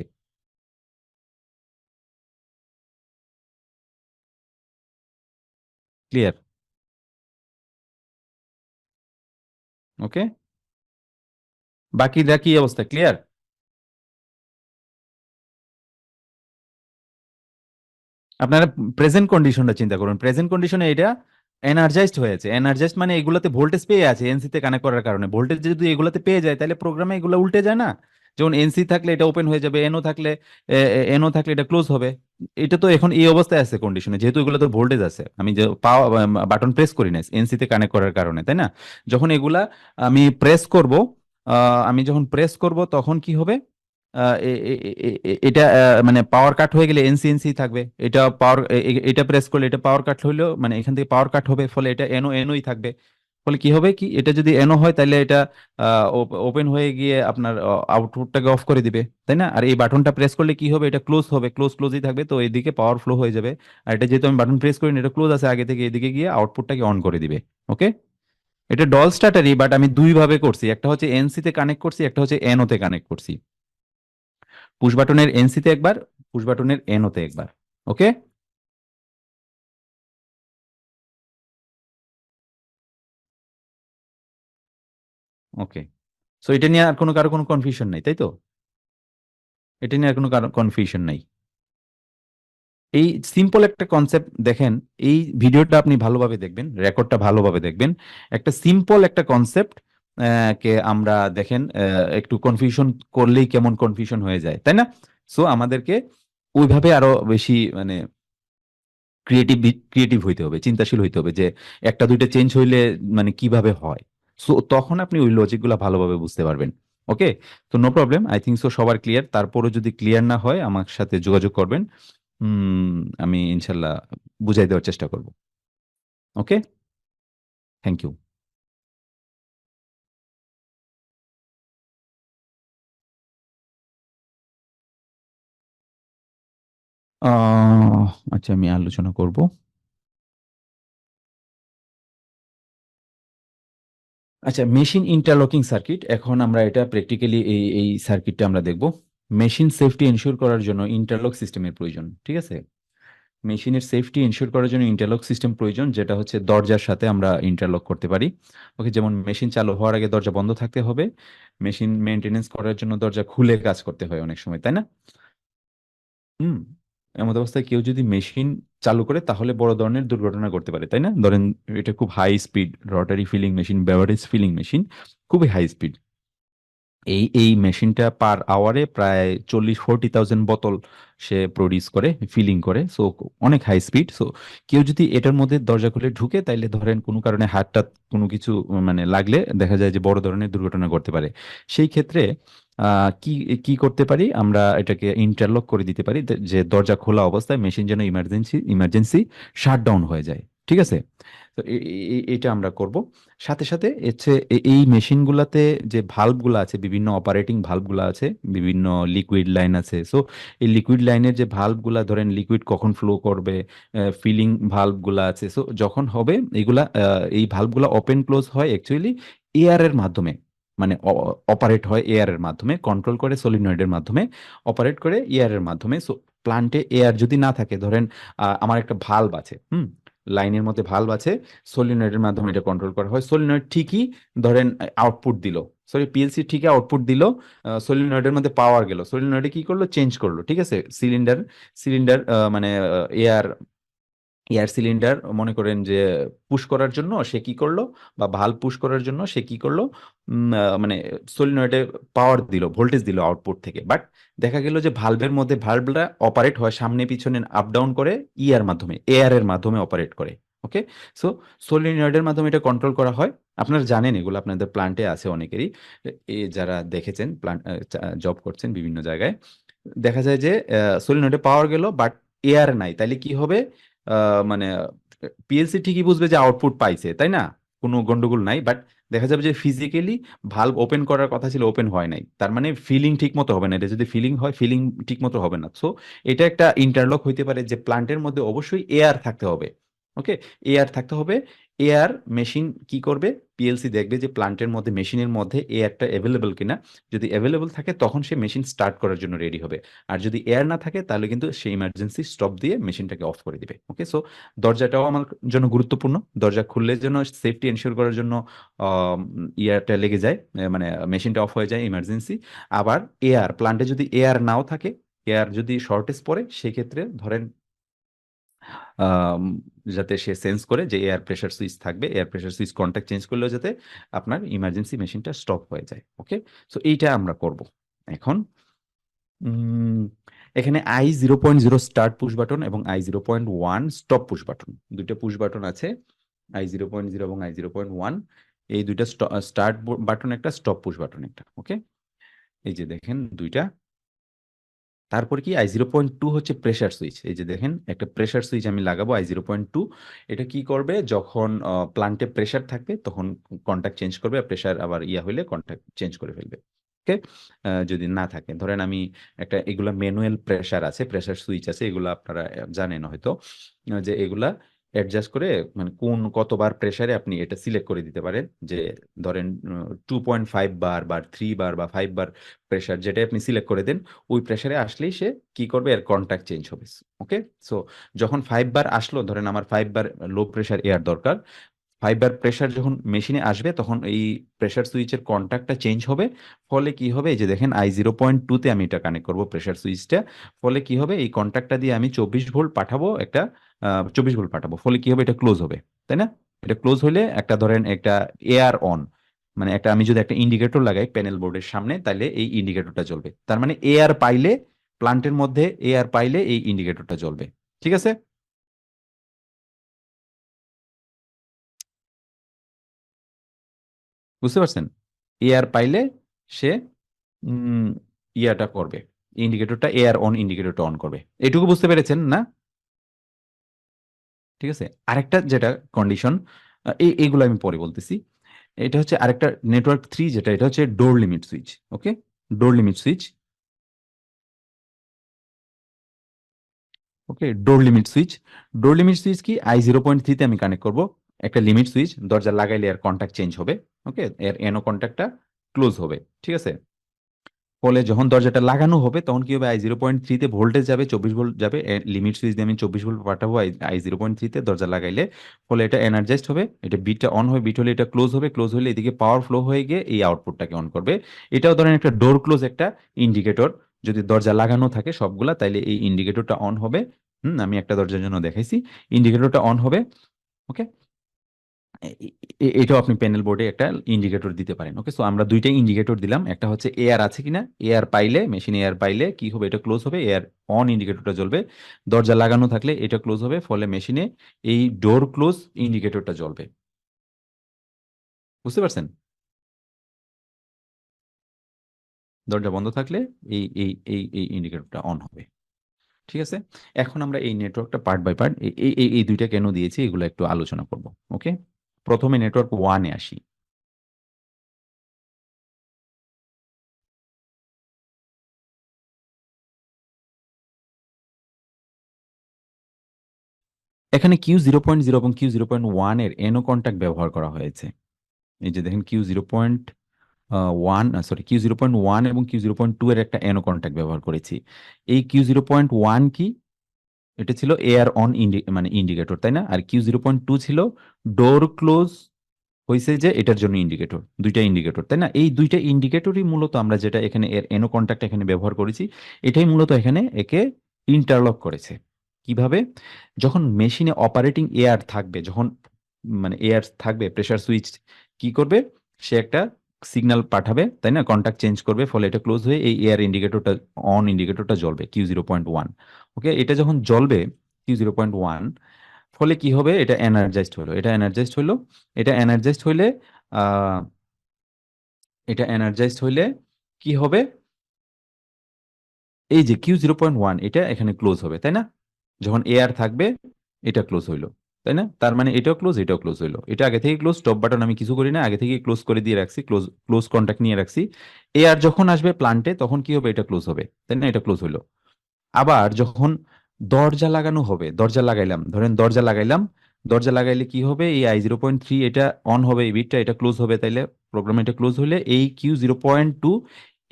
S1: ক্লিয়ার? ওকে, বাকিরা কি অবস্থা, ক্লিয়ার? আপনারা প্রেজেন্ট কন্ডিশনটা চিন্তা করুন, প্রেজেন্ট কন্ডিশনে এটা এনার্জাইজড হয়েছে, এনার্জাইজড মানে এগুলোতে ভোল্টেজ পেয়ে আছে এনসি তে কানেক্ট করার কারণে, ভোল্টেজ যদি এগুলোতে পেয়ে যায় তাহলে প্রোগ্রামে এগুলো উল্টে যায় না? যেমন এনসি থাকলে এটা ওপেন হয়ে যাবে, এনও থাকলে এটা ক্লোজ হবে। এটা তো এখন এই অবস্থায় আছে কন্ডিশনে, যেহেতু এগুলোতে ভোল্টেজ আছে, আমি যে পাওয়া বাটন প্রেস করি না এনসি তে কানেক্ট করার কারণে, তাই না? যখন এগুলা আমি প্রেস করব, আমি যখন প্রেস করব তখন কি হবে? এটা মানে পাওয়ার কাট হয়ে গেলে এনসি থাকবে, এটা পাওয়ার, এটা প্রেস করলে এটা পাওয়ার কাট হইলেও মানে এখান থেকে পাওয়ার কাট হবে, ফলে এটা এনওই থাকবে। ফলে কি হবে, কি এটা যদি এনও হয় তাহলে এটা ওপেন হয়ে গিয়ে আপনার আউটপুটটাকে অফ করে দিবে, তাই না? আর এই বাটনটা প্রেস করলে কি হবে, এটা ক্লোজ হবে, ক্লোজই থাকবে, তো এদিকে পাওয়ার ফ্লো হয়ে যাবে। আর এটা যেহেতু আমি বাটন প্রেস করি না, এটা ক্লোজ আছে আগে থেকে, এদিকে গিয়ে আউটপুটটাকে অন করে দিবে। ওকে, এটা ডল স্টার্টারই, বাট আমি দুই ভাবে করছি, একটা হচ্ছে এনসি তে কানেক্ট করছি, একটা হচ্ছে এনও তে কানেক্ট করছি। পুশ বাটনের এনসি তে একবার, পুশ বাটনের এনও তে একবার। ওকে। ওকে, সো এটা নিয়ে আর কারো কোনো কনফিউশন নাই, তাই তো? এটা নিয়ে আর কোনো কারো কনফিউশন নাই। এই সিম্পল একটা কনসেপ্ট দেখেন, এই ভিডিওটা আপনি ভালোভাবে দেখবেন, রেকর্ডটা ভালোভাবে দেখবেন। একটা সিম্পল একটা কনসেপ্ট কে আমরা দেখেন একটু কনফিউশন করলেই কেমন কনফিউশন হয়ে যায়, তাই না? সো আমাদেরকে ওইভাবে আরো বেশি মানে ক্রিয়েটিভ ক্রিয়েটিভ হইতে হবে, চিন্তাশীল হইতে হবে যে একটা দুইটা চেঞ্জ হইলে মানে কিভাবে হয়। সো তখন আপনি ওই লজিক গুলা ভালোভাবে বুঝতে পারবেন। ওকে, তো no problem, I think so সবার ক্লিয়ার। তারপরও যদি ক্লিয়ার না হয় আমার সাথে যোগাযোগ করবেন। আমি ইনশাল্লাহ বুঝাই দেওয়ার চেষ্টা করব। ওকে, থ্যাংক ইউ। আচ্ছা, আমি আলোচনা করব। আচ্ছা, মেশিন ইন্টারলকিং সার্কিট, এখন আমরা এটা প্র্যাকটিক্যালি এই এই সার্কিটটা আমরা দেখব। মেশিন সেফটি এনশিওর করার জন্য ইন্টারলক সিস্টেমের প্রয়োজন, ঠিক আছে? মেশিনের সেফটি এনশিওর করার জন্য ইন্টারলক সিস্টেম প্রয়োজন, যেটা হচ্ছে দরজার সাথে আমরা ইন্টারলক করতে পারি। ওকে, যেমন মেশিন চালু হওয়ার আগে দরজা বন্ধ থাকতে হবে, মেশিন মেনটেনেন্স করার জন্য দরজা খুলে কাজ করতে হয় অনেক সময়, তাই না? হুম, এমন অবস্থায় কেউ যদি মেশিন চালু করে তাহলে বড় ধরনের দুর্ঘটনা ঘটতে পারে, তাই না? ধরেন এটা খুব high speed rotary filling machine, beverage filling machine, খুবই হাই স্পিড। এই এই মেশিনটা পার আওয়ারে প্রায় 40-40,000 বোতল সে প্রডিউস করে, ফিলিং করে, সো অনেক হাই স্পিড। সো কেউ যদি এটার মধ্যে দরজা খুলে ঢুকে, তাইলে ধরেন কোনো কারণে হাতটা কোনো কিছু মানে লাগলে দেখা যায় যে বড় ধরনের দুর্ঘটনা ঘটতে পারে। সেই ক্ষেত্রে কি কি করতে পারি আমরা, এটাকে ইন্টারলক করে দিতে পারি, যে দরজা খোলা অবস্থায় মেশিন যেন ইমার্জেন্সি ইমার্জেন্সি শাটডাউন হয়ে যায়, ঠিক আছে? তো এটা আমরা করব। সাথে সাথে হচ্ছে এই মেশিনগুলাতে যে ভাল্বগুলো আছে, বিভিন্ন অপারেটিং ভাল্বগুলো আছে, বিভিন্ন লিকুইড লাইন আছে। সো এই লিকুইড লাইনের যে ভাল্বগুলা, ধরেন লিকুইড কখন ফ্লো করবে, ফিলিং ভাল্বগুলো আছে, সো যখন হবে এগুলা এই ভাল্বগুলো ওপেন ক্লোজ হয় অ্যাকচুয়ালি এয়ারের মাধ্যমে, মানে অপারেট হয় এয়ারের মাধ্যমে, কন্ট্রোল করে সলিনয়েডের মাধ্যমে, অপারেট করে এয়ারের মাধ্যমে। সো প্লান্টে এয়ার যদি না থাকে, ধরেন আমার একটা ভাল্ব আছে, লাইনের মধ্যে ভালভ আছে, সলিনয়েডের মাধ্যমে এটা কন্ট্রোল করা হয়। সলিনয়েড ঠিকই ধরেন আউটপুট দিল, সরি পিএলসি ঠিকই আউটপুট দিল, সলিনয়েডের মধ্যে পাওয়ার গেল, সলিনয়েডে কি করলো, চেঞ্জ করলো, ঠিক আছে? সিলিন্ডার সিলিন্ডার মানে এয়ার এয়ার সিলিন্ডার মনে করেন যে পুশ করার জন্য সে কি করলো, বা ভালভ পুশ করার জন্য সে কি করলো, মানে সলিনয়েডে পাওয়ার দিল, ভোল্টেজ দিল আউটপুট থেকে। বাট দেখা গেল যে ভালভের মধ্যে, ভালভটা অপারেট হয় সামনে পিছনে আপ ডাউন করে ইয়ার মাধ্যমে, এয়ারের মাধ্যমে অপারেট করে। ওকে, সো সলিনয়েডের মাধ্যমে এটা কন্ট্রোল করা হয়। আপনারা জানেন এগুলো, আপনাদের প্ল্যান্টে আছে অনেকেরই, যারা দেখেছেন প্ল্যান্ট জব করছেন বিভিন্ন জায়গায়, দেখা যায় যে সলিনয়েডে পাওয়ার গেল বাট এয়ার নাই, তাইলে কি হবে? মানে পিএলসি ঠিকই বুঝবে যে আউটপুট পাইছে, তাই না? কোনো গন্ডগোল নাই, বাট দেখা যাবে যে ফিজিক্যালি ভালভ ওপেন করার কথা ছিল, ওপেন হয় নাই, তার মানে ফিলিং ঠিক মতো হবে না। এটা যদি ফিলিং হয়, ফিলিং ঠিক মতো হবে না। সো এটা একটা ইন্টারলক হইতে পারে যে প্লান্টের মধ্যে অবশ্যই এয়ার থাকতে হবে। ওকে, এয়ার থাকতে হবে, এয়ার মেশিন কি করবে, পিএলসি দেখবে যে প্লান্টের মধ্যে মেশিনের মধ্যে এয়ারটা অ্যাভেলেবল কিনা। যদি অ্যাভেলেবল থাকে তখন সে মেশিন স্টার্ট করার জন্য রেডি হবে। আর যদি এয়ার না থাকে তাহলে কিন্তু সে ইমার্জেন্সি স্টপ দিয়ে মেশিনটাকে অফ করে দিবে। ওকে, সো দরজাটাও আমার জন্য গুরুত্বপূর্ণ। দরজা খুললে যেন সেফটি এনশিওর করার জন্য ইয়ারটা লেগে যায়, মানে মেশিনটা অফ হয়ে যায় ইমার্জেন্সি। আবার এয়ার প্লান্টে যদি এয়ার নাও থাকে, এয়ার যদি শর্টেজ পড়ে সেক্ষেত্রে ধরেন আম, যাতে সে সেন্স করে যে এয়ার প্রেশার সুইচ থাকবে, air pressure switch contact change করলেও যাতে আপনার ইমার্জেন্সি মেশিনটা স্টপ হয়ে যায়। ওকে, সো এইটা আমরা করব এখন। উম, এখানে I0.0 স্টার্ট পুশ বাটন এবং I0.1 স্টপ পুশ বাটন, দুইটা পুশ বাটন আছে। I0.0 এবং I0.1, এই দুইটা স্টার্ট বাটন একটা, স্টপ পুশ বাটন একটা। ওকে, এই যে দেখেন দুইটা। তারপর কি I0.2 হচ্ছে প্রেসার সুইচ। এই যে দেখেন একটা প্রেসার সুইচ আমি লাগাবো I0.2। এটা কি করবে, যখন প্লান্টে প্রেসার থাকবে তখন কন্ট্যাক্ট চেঞ্জ করবে, আর প্রেসার আবার ইয়া হইলে কন্ট্যাক্ট চেঞ্জ করে ফেলবে। ওকে, যদি না থাকে ধরেন আমি একটা, এগুলা ম্যানুয়াল প্রেসার আছে, প্রেসার সুইচ আছে, এগুলো আপনারা জানেন হয়তো, যে এগুলা অ্যাডজাস্ট করে মানে কতবার প্রেসারে আপনি এটা সিলেক্ট করে দিতে পারেন। যে ধরেন 2.5 বার বা 3 বার বা 5 বার প্রেসার যেটা আপনি সিলেক্ট করে দেন, ওই প্রেসারে আসলেই সে কি করবে, এর কন্ট্যাক্ট চেঞ্জ হবে। ওকে, সো যখন 5 বার আসলো, ধরেন আমার 5 বার লো প্রেসার এয়ার দরকার, 5 বার প্রেসার যখন মেশিনে আসবে তখন এই প্রেসার সুইচের কন্ট্যাক্টটা চেঞ্জ হবে। ফলে কি হবে, এই যে দেখেন I0.2-তে আমি এটা কানেক্ট করব প্রেসার সুইচটা। ফলে কি হবে, এই কন্ট্যাক্টটা দিয়ে আমি 24 ভোল্ট পাঠাবো, একটা 24 ভোল্ট পাঠাবো, ফলে কি হবে, এটা ক্লোজ হবে, তাই না? এটা ক্লোজ হলে একটা ধরেন একটা এয়ার অন, মানে একটা আমি যদি একটা ইন্ডিকেটর লাগাই প্যানেল বোর্ডের সামনে, তাহলে এই ইন্ডিকেটরটা জ্বলবে। তার মানে এয়ার পাইলে, প্লান্টের মধ্যে এয়ার পাইলে এই ইন্ডিকেটরটা জ্বলবে। ঠিক আছে, বুঝতে পারছেন? এয়ার পাইলে সে উম, ইয়াটা করবে, ইন্ডিকেটরটা এয়ার অন ইন্ডিকেটরটা অন করবে। এটুকু বুঝতে পেরেছেন না? ঠিক আছে, আরেকটা যেটা কন্ডিশন, এইগুলো আমি পরে বলতেছি। এটা হচ্ছে আরেকটা নেটওয়ার্ক 3, যেটা এটা হচ্ছে ডোর লিমিট সুইচ। ওকে, ডোর লিমিট সুইচ। ওকে, ডোর লিমিট সুইচ। ডোর লিমিট সুইচ কি, I0.3-তে আমি কানেক্ট করব একটা লিমিট সুইচ, দরজা লাগাইলে এর কন্ট্যাক্ট চেঞ্জ হবে। ওকে, এর এনো কন্ট্যাক্টটা ক্লোজ হবে। ঠিক আছে, ফলে যখন দরজাটা লাগানো হবে তখন কি হবে, I0.3-তে ভোল্টেজ যাবে, 24 ভোল্ট যাবে, লিমিট সুইচ দিয়ে আমি 24 ভোল্ট পাঠাবো I0.3-তে দরজা লাগাইলে। ফলে এটা এনার্জাইজড হবে, এটা বিটটা অন হবে, বিট হলে এটা ক্লোজ হবে, ক্লোজ হলে এদিকে পাওয়ার ফ্লো হয়ে গিয়ে এই আউটপুটটাকে অন করবে। এটাও ধরেন একটা ডোর ক্লোজ একটা ইন্ডিকেটর, যদি দরজা লাগানো থাকে সবগুলা তাইলে এই ইন্ডিকেটরটা অন হবে। আমি একটা দরজার জন্য দেখাইছি, ইন্ডিকেটরটা অন হবে। ওকে, এটাও আপনি প্যানেল বোর্ডে একটা ইন্ডিকেটর দিতে পারেন। ওকে, সো আমরা দুইটা ইন্ডিকেটর দিলাম, একটা হচ্ছে এয়ার আছে কিনা, এয়ার পাইলে মেশিনে এয়ার পাইলে কি হবে, এটা ক্লোজ হবে, এয়ার অন ইন্ডিকেটরটা জ্বলবে। দরজা লাগানো থাকলে এটা ক্লোজ হবে, ফলে মেশিনে এই ডোর ক্লোজ ইন্ডিকেটরটা জ্বলবে। বুঝতে পারছেন? দরজা বন্ধ থাকলে এই এই এই এই ইন্ডিকেটরটা অন হবে। ঠিক আছে, এখন আমরা এই নেটওয়ার্কটা পার্ট বাই পার্ট, এই এই এই এই দুইটা কেন দিয়েছি এগুলো একটু আলোচনা করব। ওকে, প্রথমে নেটওয়ার্ক 1-এ আসি। এখানে Q0.0 এবং Q0.1 এর এনো কন্ট্যাক্ট ব্যবহার করা হয়েছে। এই যে দেখেন Q0.1, সরি, Q0.1 এবং Q0.2 এর একটা এনো কন্ট্যাক্ট ব্যবহার করেছি। এই Q0.1 কি, এটা ছিল এয়ার অন মানে ইন্ডিকেটর, তাই না? আর Q0.2 ছিল ডোর ক্লোজ হয়েছে, যে এটার জন্য ইন্ডিকেটর, দুইটা ইন্ডিকেটর, তাই না? এই দুইটা ইন্ডিকেটরই মূলত আমরা যেটা এখানে এর এনো কন্ট্যাক্ট এখানে ব্যবহার করেছি, এটাই মূলত এখানে একে ইন্টারলক করেছে। কিভাবে, যখন মেশিনে অপারেটিং এয়ার থাকবে, যখন মানে এয়ার থাকবে, প্রেসার সুইচ কি করবে, সে একটা সিগন্যাল পাঠাবে, তাই না? কন্ট্যাক্ট চেঞ্জ করবে, ফলে এটা ক্লোজ হয়ে এই এয়ার ইন্ডিকেটরটা, অন ইন্ডিকেটরটা জ্বলবে Q0.1। ওকে, এটা যখন জ্বলবে Q0.1, ফলে কি হবে, এটা এনার্জাইজড হলো, এটা এনার্জাইজড হলো। এটা এনার্জাইজড হইলে আহ এটা এনার্জাইজড হইলে কি হবে, এই যে Q0.1 এটা এখানে ক্লোজ হবে, তাই না? যখন এয়ার থাকবে এটা ক্লোজ হইলো, তাই না? তার মানে এটাও ক্লোজ, এটাও ক্লোজ হইলো। এটা আগে থেকে ক্লোজ, স্টপ বাটন আমি কিছু করি না, আগে থেকে ক্লোজ করে দিয়ে রাখছি, ক্লোজ ক্লোজ কন্টাক্ট নিয়ে রাখছি। এয়ার যখন আসবে প্লান্টে তখন কি হবে, এটা ক্লোজ হবে, তাই না? এটা ক্লোজ হইলো। আবার যখন দরজা লাগানো হবে, দরজা লাগাইলাম, ধরেন দরজা লাগাইলাম, দরজা লাগাইলে কি হবে, এই I0.3 এটা অন হবে, এই বিটটা এটা ক্লোজ হবে, তাইলে প্রোগ্রাম এটা ক্লোজ হলে এই Q0.2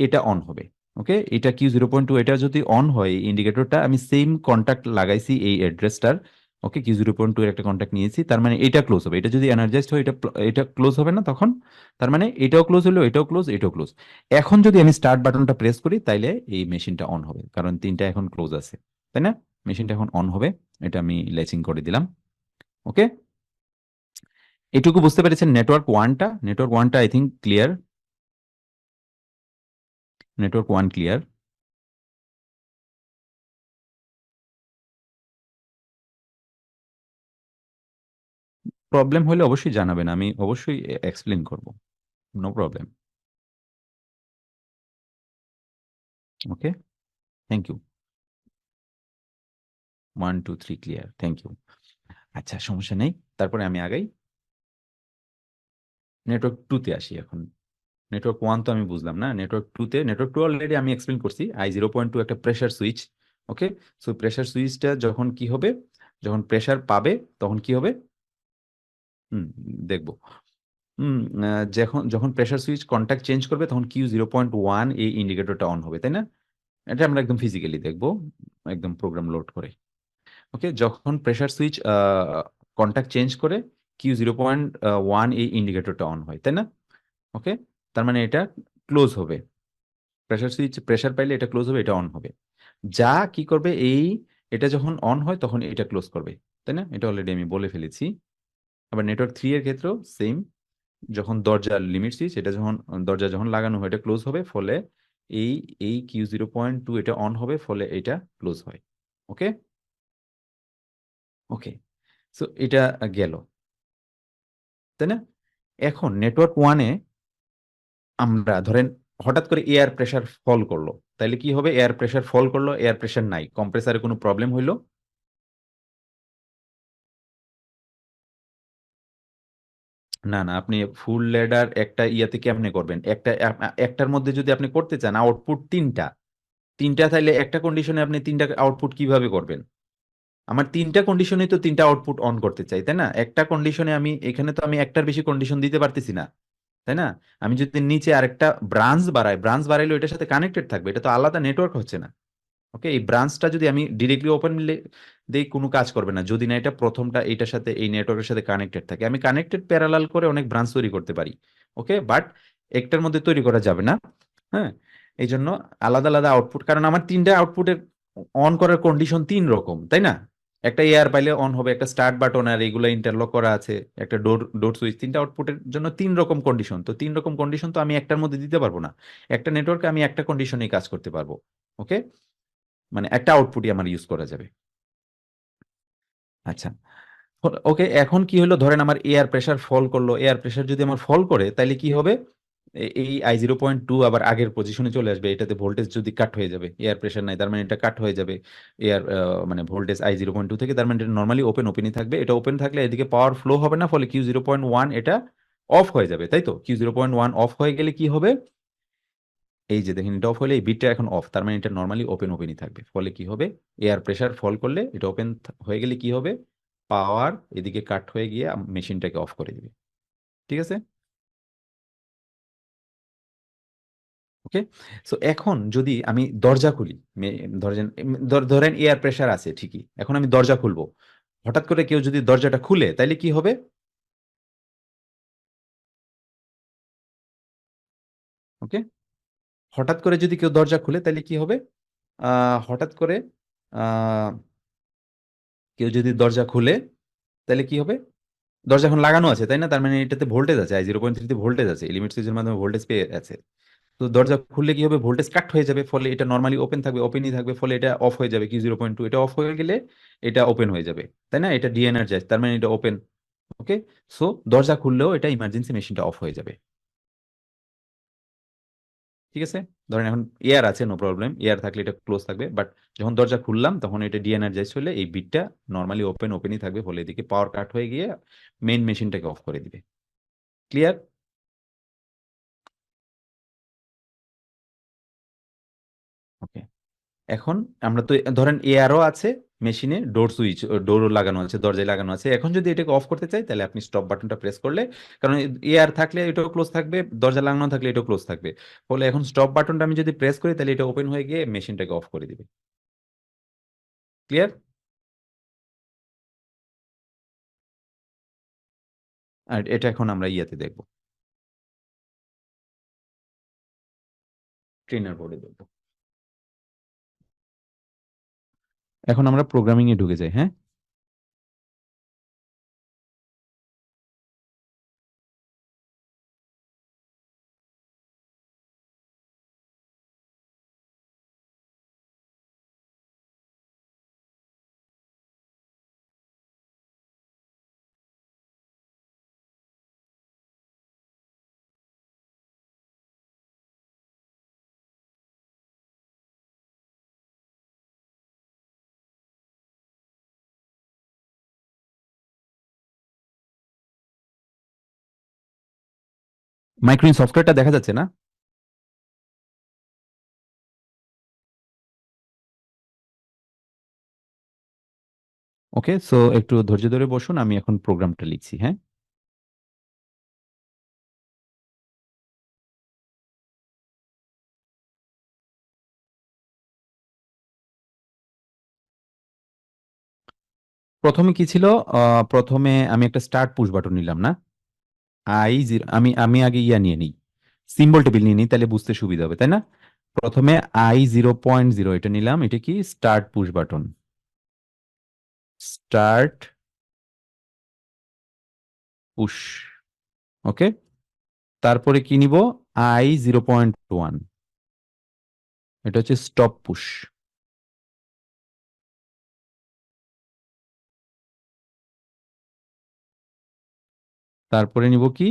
S1: এটা অন হবে। ওকে, এটা Q0.2 এটা যদি অন হয়, ইন্ডিকেটরটা আমি সেম কন্টাক্ট লাগাইছি এই অ্যাড্রেসটার। ওকে, Q0.2 এর একটা কন্টাক্ট নিয়েছি, তার মানে এটা ক্লোজ হবে। এটা যদি এনার্জাইজড হয়, এটা ক্লোজ হবে না তখন। তার মানে এটাও ক্লোজ হলো, এটাও ক্লোজ, এটাও ক্লোজ। এখন যদি আমি স্টার্ট বাটনটা প্রেস করি, তাইলে এই মেশিনটা অন হবে, কারণ তিনটা এখন ক্লোজ আছে, তাই না? মেশিনটা এখন অন হবে। এটা আমি লেচিং করে দিলাম। ওকে, এটুকু বুঝতে পেরেছেন নেটওয়ার্ক ওয়ানটা? নেটওয়ার্ক 1টা I think clear. Network 1 clear. Problem হলে অবশ্যই জানাবেন, আমি অবশ্যই এক্সপ্লেন করব। No problem. Okay, thank you. 1 2 3 clear, thank you. আচ্ছা, সমস্যা নেই, তারপরে আমি আগাই। নেটওয়ার্ক 2তে আসি এখন। নেটওয়ার্ক 1 তো আমি বুঝলাম না, নেটওয়ার্ক 2তে, নেটওয়ার্ক 2 অলরেডি আমি এক্সপ্লেন করছি, I0.2 একটা প্রেসার সুইচ। ওকে, সো প্রেসার সুইচটা যখন কি হবে, যখন প্রেসার পাবে তখন কি হবে? হুম, দেখবো। হুম, যখন যখন প্রেসার সুইচ কন্ট্যাক্ট চেঞ্জ করবে, তখন Q0.1 এই ইন্ডিকেটরটা অন হবে, তাই না? এটা আমরা একদম ফিজিক্যালি দেখবো, একদম প্রোগ্রাম লোড করে। ওকে, যখন প্রেসার সুইচ কন্ট্যাক্ট চেঞ্জ করে, Q0.1 এই ইন্ডিকেটরটা অন হয়, তাই না? ওকে, তার মানে এটা ক্লোজ হবে। প্রেসার সুইচ প্রেসার পাইলে এটা ক্লোজ হবে, এটা অন হবে। যা কি করবে, এই এটা যখন অন হয় তখন এটা ক্লোজ করবে, তাই না? এটা অলরেডি আমি বলে ফেলেছি। আবার নেটওয়ার্ক 3 এর ক্ষেত্রেও সেম, যখন দরজার লিমিট সুইচ, এটা যখন দরজা যখন লাগানো হয়, এটা ক্লোজ হবে, ফলে এই এই Q0.2 এটা অন হবে, ফলে এটা ক্লোজ হয়। ওকে, ওকে, সো এটা গেল, তাই না? এখন নেটওয়ার্ক 1-এ আমরা ধরেন হঠাৎ করে এয়ার প্রেসার ফল করলো, তাইলে কি হবে? এয়ার প্রেসার ফল করলো, এয়ার প্রেসার নাই, কম্প্রেসারে কোনো প্রবলেম হইলো? না না, আপনি ফুল ল্যাডার একটা ইয়াতে কেমনে করবেন? একটার মধ্যে যদি আপনি করতে চান আউটপুট তিনটা, তিনটা তাইলে একটা কন্ডিশনে আপনি তিনটা আউটপুট কিভাবে করবেন? আমার তিনটা কন্ডিশনে তো তিনটা আউটপুট অন করতে চাই, তাই না? একটা কন্ডিশনে আমি এখানে তো আমি একটার বেশি কন্ডিশন দিতে পারতেছি না, তাই না? আমি যদি নিচে আরেকটা ব্রাঞ্চ বাড়াই, ব্রাঞ্চ বাড়াইলে এটার সাথে কানেক্টেড থাকবে, এটা তো আলাদা নেটওয়ার্ক হচ্ছে না। ওকে, এই ব্রাঞ্চটা যদি আমি ডিরেক্টলি ওপেন দেই, কোনো কাজ করবে না যদি না এটা প্রথমটা এইটার সাথে, এই নেটওয়ার্কের সাথে কানেক্টেড থাকে। আমি কানেক্টেড প্যারালাল করে অনেক ব্রাঞ্চ তৈরি করতে পারি। ওকে, বাট একটার মধ্যে তৈরি করা যাবে না। হ্যাঁ, এই জন্য আলাদা আলাদা আউটপুট, কারণ আমার তিনটা আউটপুটের অন করার কন্ডিশন তিন রকম, তাই না? একটা এয়ার পাইলে অন হবে, একটা স্টার্ট বাটন, আর এগুলো ইন্টারলক করা আছে, একটা ডোর ডোর সুইচ, তিনটা আউটপুটের জন্য তিন রকম কন্ডিশন। তো তিন রকম কন্ডিশন তো আমি একটার মধ্যে দিতে পারবো না। একটা নেটওয়ার্কে আমি একটা কন্ডিশনেই কাজ করতে পারবো। ওকে, মানে একটা আউটপুটই আমার ইউজ করা যাবে। আচ্ছা, ওকে, এখন কি হলো, ধরেন আমার এয়ার প্রেসার ফল করলো, এয়ার প্রেসার যদি আমার ফল করে, তাহলে কি হবে? এই I0.2 আবার আগের পজিশনে চলে আসবে, এটাতে ভোল্টেজ যদি কাট হয়ে যাবে, এয়ার প্রেসার নাই, তার মানে এটা কাট হয়ে যাবে। এয়ার মানে ভোল্টেজ I0.2 থেকে, তার মানে এটা নর্মালি ওপেনই থাকবে। এটা ওপেন থাকলে এদিকে পাওয়ার ফ্লো হবে না, ফলে Q0.1 এটা অফ হয়ে যাবে, তাই তো? Q0.1 অফ হয়ে গেলে কি হবে? এই যে দেখেন, এটা অফ হলে এই বিটটা এখন অফ, তার মানে এটা নর্মালি ওপেনই থাকবে, ফলে কি হবে? এয়ার প্রেসার ফল করলে এটা ওপেন হয়ে গেলে কি হবে? পাওয়ার এদিকে কাট হয়ে গিয়ে মেশিনটাকে অফ করে দিবে। ঠিক আছে, ওকে। সো এখন যদি আমি দরজা খুলি, ধরেন ধরেন এয়ার প্রেসার আছে ঠিকই, এখন আমি দরজা খুলবো, হঠাৎ করে কেউ যদি দরজাটা খুলে, তাইলে কি হবে? ওকে, হঠাৎ করে যদি কেউ দরজা খুলে, তাইলে কি হবে? হঠাৎ করে আহ কেউ যদি দরজা খুলে, তাহলে কি হবে? দরজা এখন লাগানো আছে, তাই না? তার মানে এটাতে ভোল্টেজ আছে, I0.3 ভোল্টেজ আছে, লিমিট সুইচের মাধ্যমে ভোল্টেজ পেয়ে আছে। তো দরজা খুললে কি হবে? ভোল্টেজ কাট হয়ে যাবে, ফলে এটা নর্মালি ওপেন থাকবে, ওপেনই থাকবে, ফলে এটা অফ হয়ে যাবে। Q0.2 এটা অফ হয়ে গেলে এটা ওপেন হয়ে যাবে, তাই না? এটা ডিএনার্জাইজ, তার মানে এটা ওপেন। ওকে, সো দরজা খুললেও এটা ইমার্জেন্সি মেশিনটা অফ হয়ে যাবে। ঠিক আছে, ধরেন এখন এয়ার আছে, নো প্রবলেম, এয়ার থাকলে এটা ক্লোজ থাকবে, বাট যখন দরজা খুললাম তখন এটা ডিএনার্জাইজ হলে এই বিটটা নর্মালি ওপেনই থাকবে, ফলে এদিকে পাওয়ার কাট হয়ে গিয়ে মেইন মেশিনটাকে অফ করে দিবে। ক্লিয়ার? ওকে, এখন আমরা তো ধরেন এয়ারও আছে, মেশিনে ডোর সুইচ, ডোর লাগানো আছে, দরজায় লাগানো আছে। এখন যদি এটাকে অফ করতে চাই তাহলে আপনি স্টপ বাটনটা প্রেস করলে, কারণ এয়ার থাকলে এটাও ক্লোজ থাকবে, দরজা লাগানো থাকলে এটাও ক্লোজ থাকবে, ফলে এখন স্টপ বাটনটা আমি যদি প্রেস করি তাহলে এটা ওপেন হয়ে গিয়ে মেশিনটাকে অফ করে দিবে। ক্লিয়ার? আর এটা এখন আমরা ইয়েতে দেখবো, ট্রেনার বোর্ডে দেখবো। এখন আমরা প্রোগ্রামিং এ ঢুকে যাই, হ্যাঁ। মাইক্রোইন সফটওয়্যারটা দেখা যাচ্ছে না? ওকে, সো একটু ধৈর্য ধরে বসুন, আমি এখন প্রোগ্রামটা লিখছি, হ্যাঁ। প্রথমে কি ছিল? প্রথমে আমি একটা স্টার্ট পুশ বাটন নিলাম না। আই জিরো, আমি আমি আগে ইয়া নিয়ে নিই, সিম্বল টেবিল নিয়ে নিই, তাহলে বুঝতে সুবিধা হবে, তাই না? প্রথমে I0.0 এটা নিলাম, এটা কি start push button, start push. Okay, তারপরে কি নিব? I0.1, এটা হচ্ছে স্টপ পুশ। তারপরে নিব কি?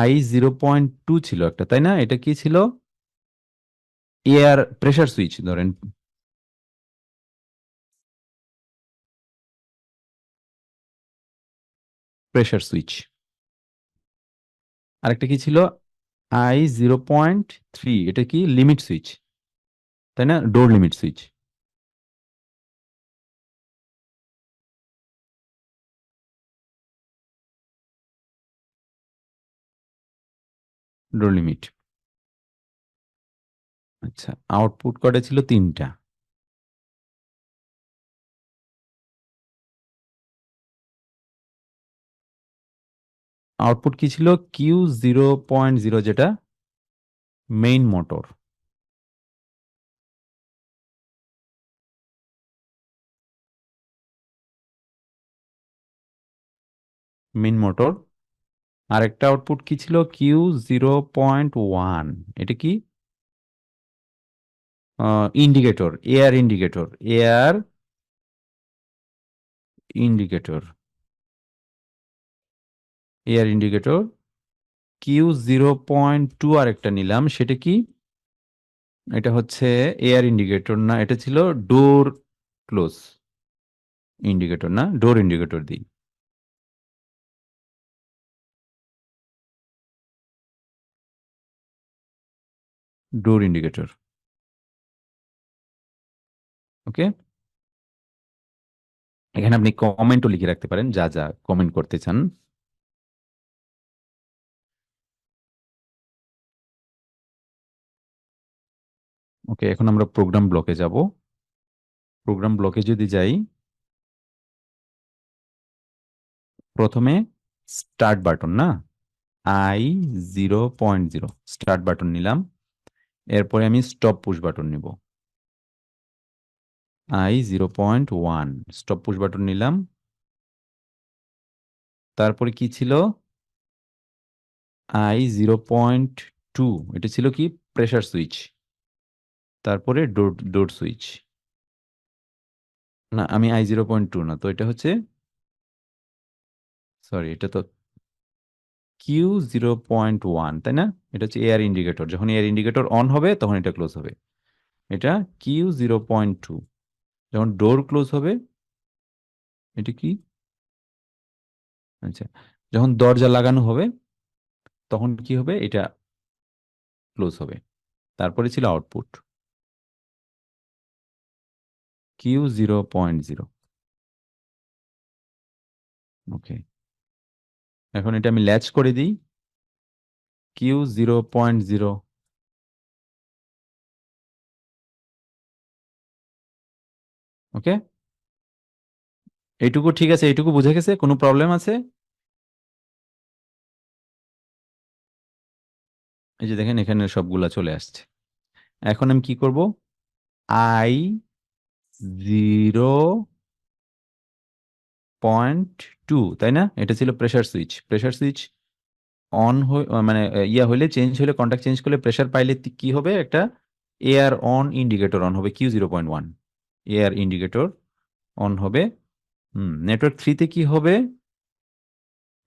S1: I0.2 ছিল একটা, তাই না? এটা কি ছিল? এয়ার প্রেসার সুইচ ধরেন, প্রেসার সুইচ। আরেকটা কি ছিল? I0.3, এটা কি লিমিট সুইচ, তাই না? ডোর লিমিট সুইচ। ডোর লিমিট। আচ্ছা, আউটপুট কটা ছিল? তিনটা। আউটপুট কি ছিল? Q0.0, যেটা মেইন মোটর। Main motor. আরেকটা আউটপুট কি ছিল? Q0.1, এটা কি? Indicator, air indicator, air indicator, air indicator. Q0.2 আরেকটা নিলাম, সেটা কি? এটা হচ্ছে এয়ার ইন্ডিকেটর না, এটা ছিল ডোর ক্লোজ ইন্ডিকেটর, না ডোর ইন্ডিকেটর দিই। ডোর ইন্ডিকেটর। ওকে, এখানে আপনি কমেন্টও লিখে রাখতে পারেন, যা যা কমেন্ট করতে চান। ওকে, এখন আমরা প্রোগ্রাম ব্লকে যাব। প্রোগ্রাম ব্লকে যদি যাই, প্রথমে স্টার্ট বাটন, না I0.0 স্টার্ট বাটন নিলাম। এরপরে আমি স্টপ পুশ বাটন নিব, I0.1 স্টপ পুশ বাটন নিলাম। তারপরে কি ছিল? I0.2, এটা ছিল কি? Pressure switch. তারপরে ডোর ডোর সুইচ। না, আমি I0.2 না তো, এটা হচ্ছে, সরি, এটা তো Q0.1, তাই না? এটা হচ্ছে এয়ার ইন্ডিকেটর, যখন এয়ার ইন্ডিকেটর অন হবে তখন এটা ক্লোজ হবে। এটা Q0.2, যখন ডোর ক্লোজ হবে, এটা কি? আচ্ছা, যখন দরজা লাগানো হবে তখন কি হবে? এটা ক্লোজ হবে। তারপরে ছিল আউটপুট। Q0.0। ওকে, এখন এটা আমি ল্যাচ করে দিই, Q0.0। ওকে, এইটুকু ঠিক আছে, এইটুকু বুঝে গেছে, কোনো প্রবলেম আছে? এই যে দেখেন এখানে সবগুলা চলে আসছে। এখন আমি কি করব, I0.2, তাই না? এটা ছিল pressure switch. Pressure switch on মানে ইয়া হইলে, চেঞ্জ হইলে, কন্ট্যাক্ট চেঞ্জ করলে, প্রেসার পাইলে কি হবে, একটা এয়ার অন ইন্ডিকেটর অন হবে, Q0.1 এয়ার ইন্ডিকেটর অন হবে। নেটওয়ার্ক থ্রিতে কি হবে,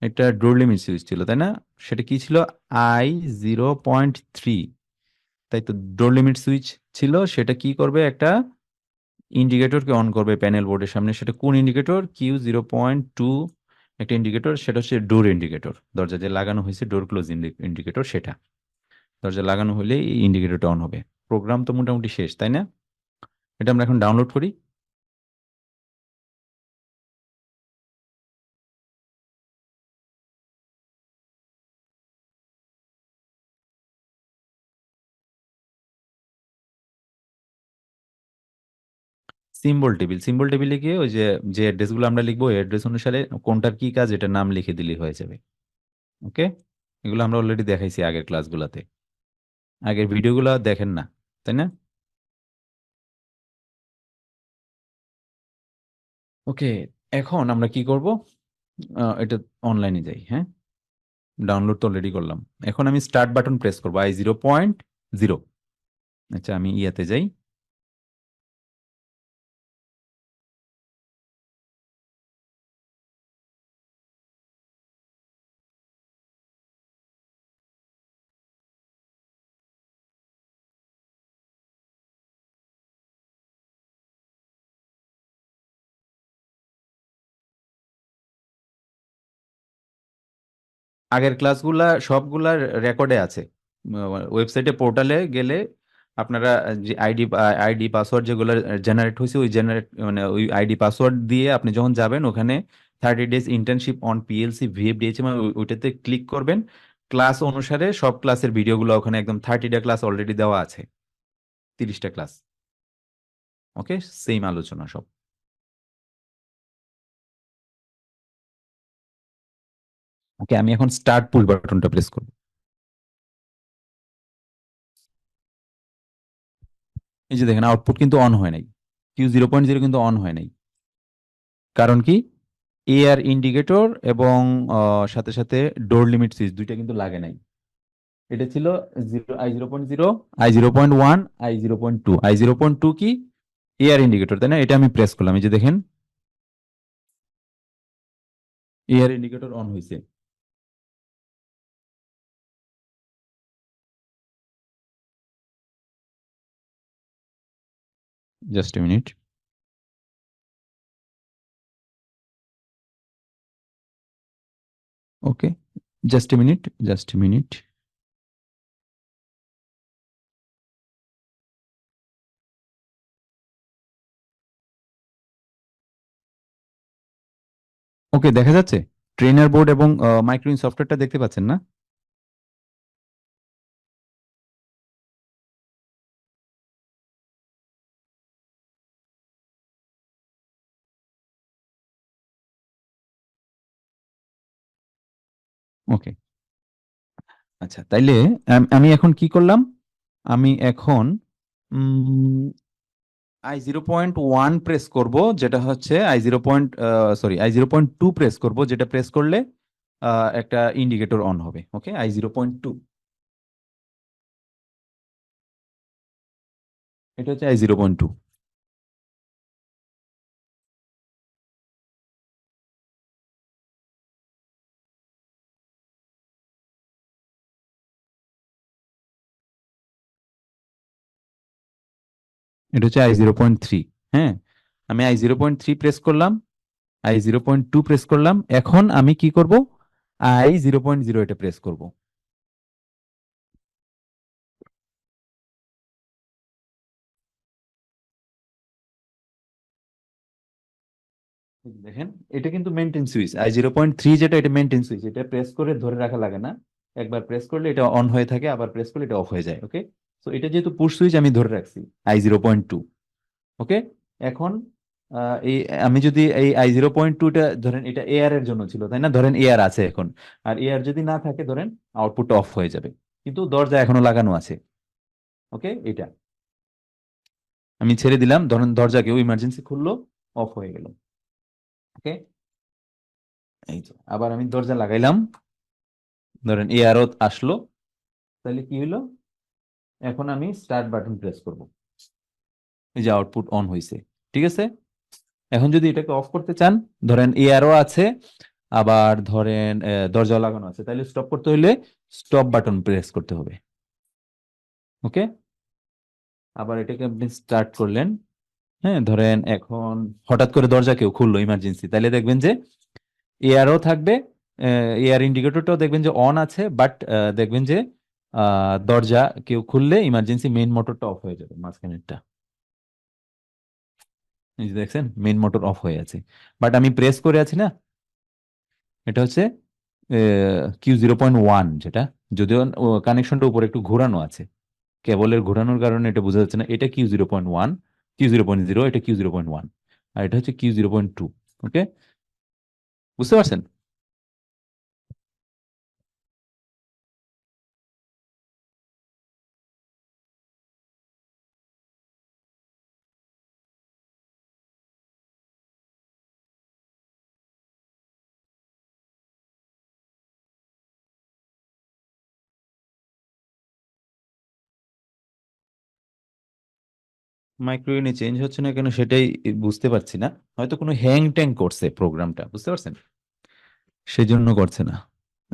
S1: এটা ডোর লিমিট সুইচ ছিল, তাই না? সেটা কি ছিল, I0.3, তাই তো, ডোর লিমিট সুইচ ছিল। সেটা কি করবে, একটা ইন্ডিকেটরকে অন করবে প্যানেল বোর্ডের সামনে। সেটা কোন ইন্ডিকেটর, Q0.2 একটা ইন্ডিকেটর, সেটা হচ্ছে ডোর ইন্ডিকেটর, দরজা যে লাগানো হয়েছে, ডোর ক্লোজ ইন্ডিকেটর সেটা। দরজা লাগানো হলে এই ইন্ডিকেটরটা অন হবে। প্রোগ্রাম তো মোটামুটি শেষ, তাই না? এটা আমরা এখন ডাউনলোড করি। সিম্বল টেবিলে গিয়ে ওই যে যে অ্যাড্রেসগুলো আমরা লিখবো, এই অ্যাড্রেস অনুসারে কোনটার কি কাজ, এটার নাম লিখে দিলেই হয়ে যাবে। ওকে, এগুলো আমরা অলরেডি দেখাইছি আগের ক্লাসগুলোতে। আগের ভিডিওগুলো দেখেন না, তাই না? ওকে, এখন আমরা কি করব, এটা অনলাইনে যাই, হ্যাঁ, ডাউনলোড তো অলরেডি করলাম। এখন আমি স্টার্ট বাটন প্রেস করবো, I0.0। আচ্ছা, আমি ইয়াতে যাই। আগের ক্লাসগুলা সবগুলা রেকর্ডে আছে, ওয়েবসাইটে, পোর্টালে গেলে আপনারা যে আইডি পাসওয়ার্ড যেগুলো জেনারেট হয়েছে, ওই মানে ওই আইডি পাসওয়ার্ড দিয়ে আপনি যখন যাবেন ওখানে 30 ডেজ ইন্টার্নশিপ অন পিএলসি ভিএফডিএইচ, ওইটাতে ক্লিক করবেন। ক্লাস অনুসারে সব ক্লাসের ভিডিওগুলো ওখানে একদম 30টা ক্লাস অলরেডি দেওয়া আছে, 30টা ক্লাস। ওকে, সেম আলোচনা সব। ওকে, আমি এখন স্টার্ট পুশ বাটনটা প্রেস করব। এই যে দেখেন আউটপুট কিন্তু অন হয় নাই, Q0.0 কিন্তু অন হয় নাই। কারণ কি, এয়ার ইন্ডিকেটর এবং সাথে সাথে ডোর লিমিট সুইচ দুইটা কিন্তু লাগে নাই। এটা ছিল I0.0, I0.1, I0.2। I0.2 কি, এয়ার ইন্ডিকেটর, তাই না? এটা আমি প্রেস করলাম, এই যে দেখেন এয়ার ইন্ডিকেটর অন হয়েছে। Just a minute. Okay, just a minute, just a minute. Okay, দেখা যাচ্ছে ট্রেনার বোর্ড এবং মাইক্রোইন সফটওয়্যারটা দেখতে পাচ্ছেন না? ওকে, আচ্ছা, তাইলে আমি এখন কি করলাম, আমি এখন I0.1 প্রেস করব, যেটা হচ্ছে I0.2 প্রেস করব, যেটা প্রেস করলে একটা ইন্ডিকেটর অন হবে। ওকে, I0.2, এটা হচ্ছে I0.2। এটা হচ্ছে I0.3। হ্যাঁ, আমি I0.3 প্রেস করলাম, I0.2 প্রেস করলাম। এখন আমি কি করব, I0.0 এটা প্রেস করব। দেখেন এটা কিন্তু মেইনটেইন সুইচ, I0.3 যেটা, এটা মেইনটেইন সুইচ, এটা প্রেস করে ধরে রাখা লাগে না, একবার প্রেস করলে এটা অন হয়ে থাকে, আবার প্রেস করলে এটা অফ হয়ে যায়। ওকে, তো এটা যেহেতু পুশ সুইচ আমি ধরে রাখছি I0.2। ওকে, এখন এই আমি যদি এই I0.2টা ধরেন, এটা এআর এর জন্য ছিল তাই না, ধরেন এআর আছে এখন, আর এআর যদি না থাকে ধরেন আউটপুট অফ হয়ে যাবে, কিন্তু দরজা এখনো লাগানো আছে। ওকে, এটা আমি ছেড়ে দিলাম, ধরেন দরজা কেউ ইমার্জেন্সি খুললো, অফ হয়ে গেল। ওকে, এই যে আবার আমি দরজা লাগাইলাম, ধরেন এআরও আসলো, তাহলে কি হলো, এখন আমি স্টার্ট বাটন প্রেস করব, এই যে আউটপুট অন হয়েছে। ঠিক আছে, এখন যদি এটাকে অফ করতে চান, ধরেন এআরও আছে, আবার ধরেন দরজা লাগানো আছে, তাহলে স্টপ করতে হলে স্টপ বাটন প্রেস করতে হবে। ওকে, আবার এটাকে আপনি স্টার্ট করলেন, হ্যাঁ ধরেন এখন হঠাৎ করে দরজা কেউ খুললো ইমার্জেন্সি, তাহলে দেখবেন যে এআরও থাকবে, এআর ইন্ডিকেটরটাও দেখবেন যে অন আছে, বাট দেখবেন যে দরজা কেউ খুললে ইমার্জেন্সি মেইন মোটরটা অফ হয়ে যাবে মাঝখানেরটা। এই যে দেখছেন মেইন মোটর অফ হয়ে আছে, বাট আমি প্রেস করে আছি না, এটা হচ্ছে Q0.1 যেটা, যদিও কানেকশনটা উপরে একটু ঘোরানো আছে, কেবলের ঘোরানোর কারণে এটা বোঝা যাচ্ছে না, এটা Q0.1, Q0.0, এটা Q0.1, আর এটা হচ্ছে Q0.2। ওকে, বুঝতে পারছেন? মাইক্রোইউনে চেঞ্জ হচ্ছে না কেন সেটাই বুঝতে পারছি না, হয়তো কোনো হ্যাং ট্যাং করছে প্রোগ্রামটা, বুঝতে পারছেন, সেজন্য করছে না,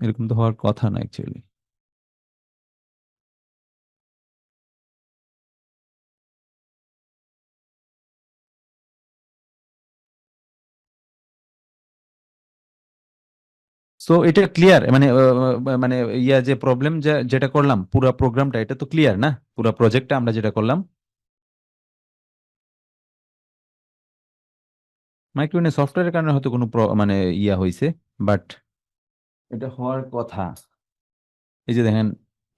S1: এরকম তো হওয়ার কথা না অ্যাকচুয়ালি। সো এটা ক্লিয়ার, মানে মানে ইয়া যে প্রবলেম যেটা করলাম পুরো প্রোগ্রামটা, এটা তো ক্লিয়ার না, পুরো প্রজেক্টটা আমরা যেটা করলাম। মাইক্রোইউনে সফটওয়্যারের কারণে হয়তো কোনো মানে ইয়া হয়েছে, বাট এটা হওয়ার কথা। এই যে দেখেন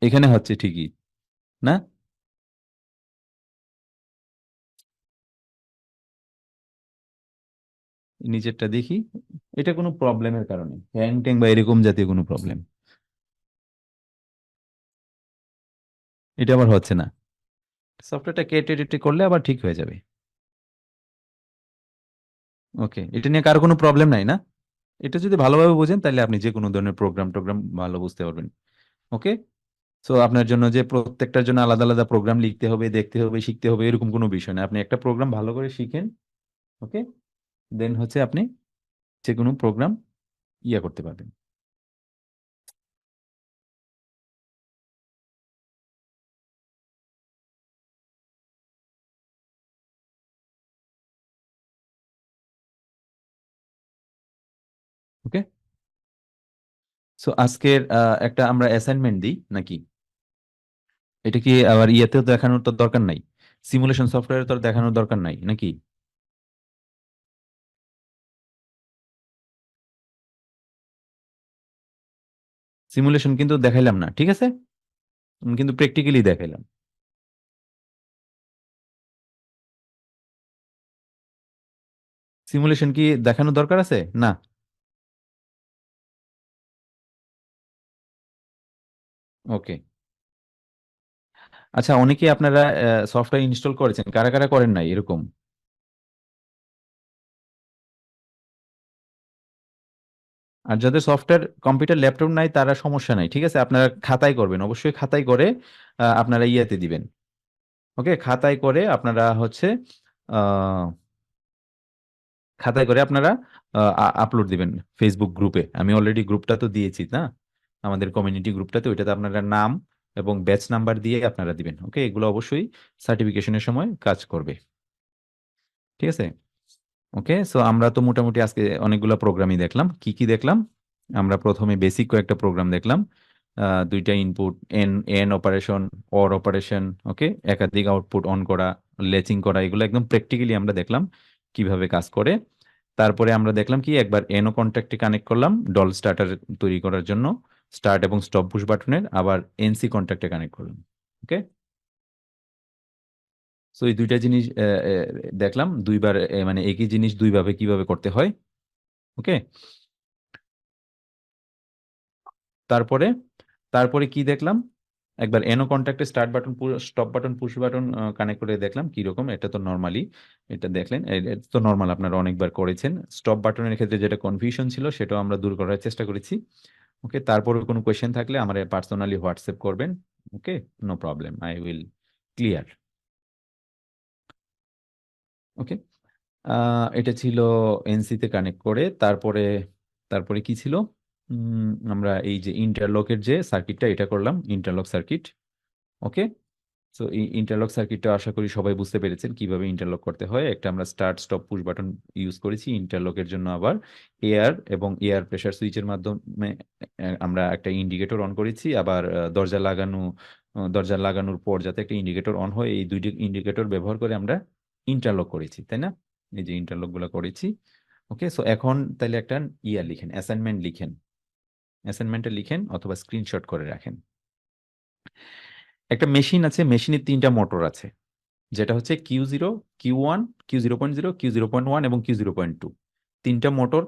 S1: এখানে হচ্ছে ঠিকই না, নিচেরটা দেখি, এটা কোনো প্রবলেমের কারণে, হ্যাং ট্যাং বা এরকম জাতীয় কোনো প্রবলেম, এটা আবার হচ্ছে না। সফটওয়্যারটা কেটে টেটে করলে আবার ঠিক হয়ে যাবে। ওকে, এটা নিয়ে কারো কোনো প্রবলেম নাই না, এটা যদি ভালোভাবে বোঝেন তাহলে আপনি যে কোনো ধরনের প্রোগ্রাম টোগ্রাম ভালো বুঝতে পারবেন। ওকে, সো আপনার জন্য যে প্রত্যেকটার জন্য আলাদা আলাদা প্রোগ্রাম লিখতে হবে, দেখতে হবে, শিখতে হবে, এরকম কোনো বিষয় না, আপনি একটা প্রোগ্রাম ভালো করে শিখেন। ওকে, দেন হচ্ছে আপনি যে কোনো প্রোগ্রাম ইয়া করতে পারবেন। ওকে, সো আজকের একটা আমরা অ্যাসাইনমেন্ট দিই নাকি? এটা কি আবার ইয়েতেও দেখানোর তো দরকার নাই, সিমুলেশন সফটওয়্যারে তো আর দেখানোর দরকার নাই নাকি? সিমুলেশন কিন্তু দেখাইলাম না, ঠিক আছে, কিন্তু প্র্যাকটিক্যালি দেখাইলাম। সিমুলেশন কি দেখানোর দরকার আছে না? ওকে, আচ্ছা অনেকে আপনারা সফটওয়্যার ইনস্টল করেছেন, কারা কারা করেন নাই এরকম? আর যাদের সফটওয়্যার কম্পিউটার ল্যাপটপ নাই তারা সমস্যা নাই, ঠিক আছে, আপনারা খাতায় করবেন, অবশ্যই খাতায় করে আপনারা ইয়েতে দিবেন। ওকে, খাতায় করে আপনারা হচ্ছে আহ, খাতায় করে আপনারা আপলোড দিবেন ফেসবুক গ্রুপে, আমি অলরেডি গ্রুপটা তো দিয়েছি না, আমাদের কমিউনিটি গ্রুপটাতে, ওইটাতে আপনারা নাম এবং ব্যাচ নাম্বার দিয়ে আপনারা দিবেন। ওকে, এগুলো অবশ্যই সার্টিফিকেশনের সময় কাজ করবে। ঠিক আছে, ওকে, সো আমরা তো মোটামুটি আজকে অনেকগুলো প্রোগ্রামই দেখলাম। কি কি দেখলাম? আমরা প্রথমে বেসিক কয়েকটা প্রোগ্রাম দেখলাম, দুইটা input, and and operation, or operation, okay, একাধিক আউটপুট অন করা, লেচিং করা, এগুলো একদম প্র্যাকটিক্যালি আমরা দেখলাম কিভাবে কাজ করে। তারপরে আমরা দেখলাম কি একবার এনো কন্ট্যাক্টে কানেক্ট করলাম ডল স্টার্টার তৈরি করার জন্য, স্টার্ট এবং স্টপ পুশ বাটনের, আবার এনসি কন্ট্যাক্টে কানেক্ট করলাম। ওকে, সো এই দুইটা জিনিস দেখলাম দুইবার, মানে একই জিনিস দুইভাবে কিভাবে করতে হয়। ওকে, তারপরে তারপরে কি দেখলাম, একবার এনো কন্ট্যাক্টে start button stop button push button connect করে দেখলাম কি রকম। এটা তো নরমালি, এটা দেখলেন, এটা তো নর্মাল, আপনারা অনেকবার করেছেন। স্টপ বাটনের ক্ষেত্রে যেটা কনফিউশন ছিল সেটাও আমরা দূর করার চেষ্টা করেছি। ওকে, তারপরে কোনো কোয়েশ্চেন থাকলে আমার পার্সোনালি হোয়াটসঅ্যাপ করবেন। Okay, no problem, I will clear. Okay, এটা ছিল এনসি তে কানেক্ট করে। তারপরে তারপরে কি ছিল, আমরা এই যে ইন্টারলকের যে সার্কিটটা এটা করলাম, ইন্টারলক সার্কিট। ওকে, তো এই ইন্টারলক সার্কিটটা আশা করি সবাই বুঝতে পেরেছেন কিভাবে ইন্টারলক করতে হয়। একটা আমরা start stop push button use করেছি ইন্টারলকের জন্য, আবার এয়ার এবং এয়ার প্রেসার সুইচের মাধ্যমে আমরা একটা ইন্ডিকেটর অন করেছি, আবার দরজা লাগানোর পর যাতে একটা ইন্ডিকেটর অন হয়, এই দুইটি ইন্ডিকেটর ব্যবহার করে আমরা ইন্টারলক করেছি, তাই না? এই যে ইন্টারলক গুলো করেছি। ওকে, সো এখন তাহলে একটা লিখেন, অ্যাসাইনমেন্ট লিখেন, অ্যাসাইনমেন্টে লিখেন অথবা স্ক্রিনশট করে রাখেন। একটা মেশিন আছে, মেশিনের তিনটা মোটর আছে, যেটা হচ্ছে Q0, Q1, Q0.0, Q0.1 এবং Q0.2। তিনটা মোটর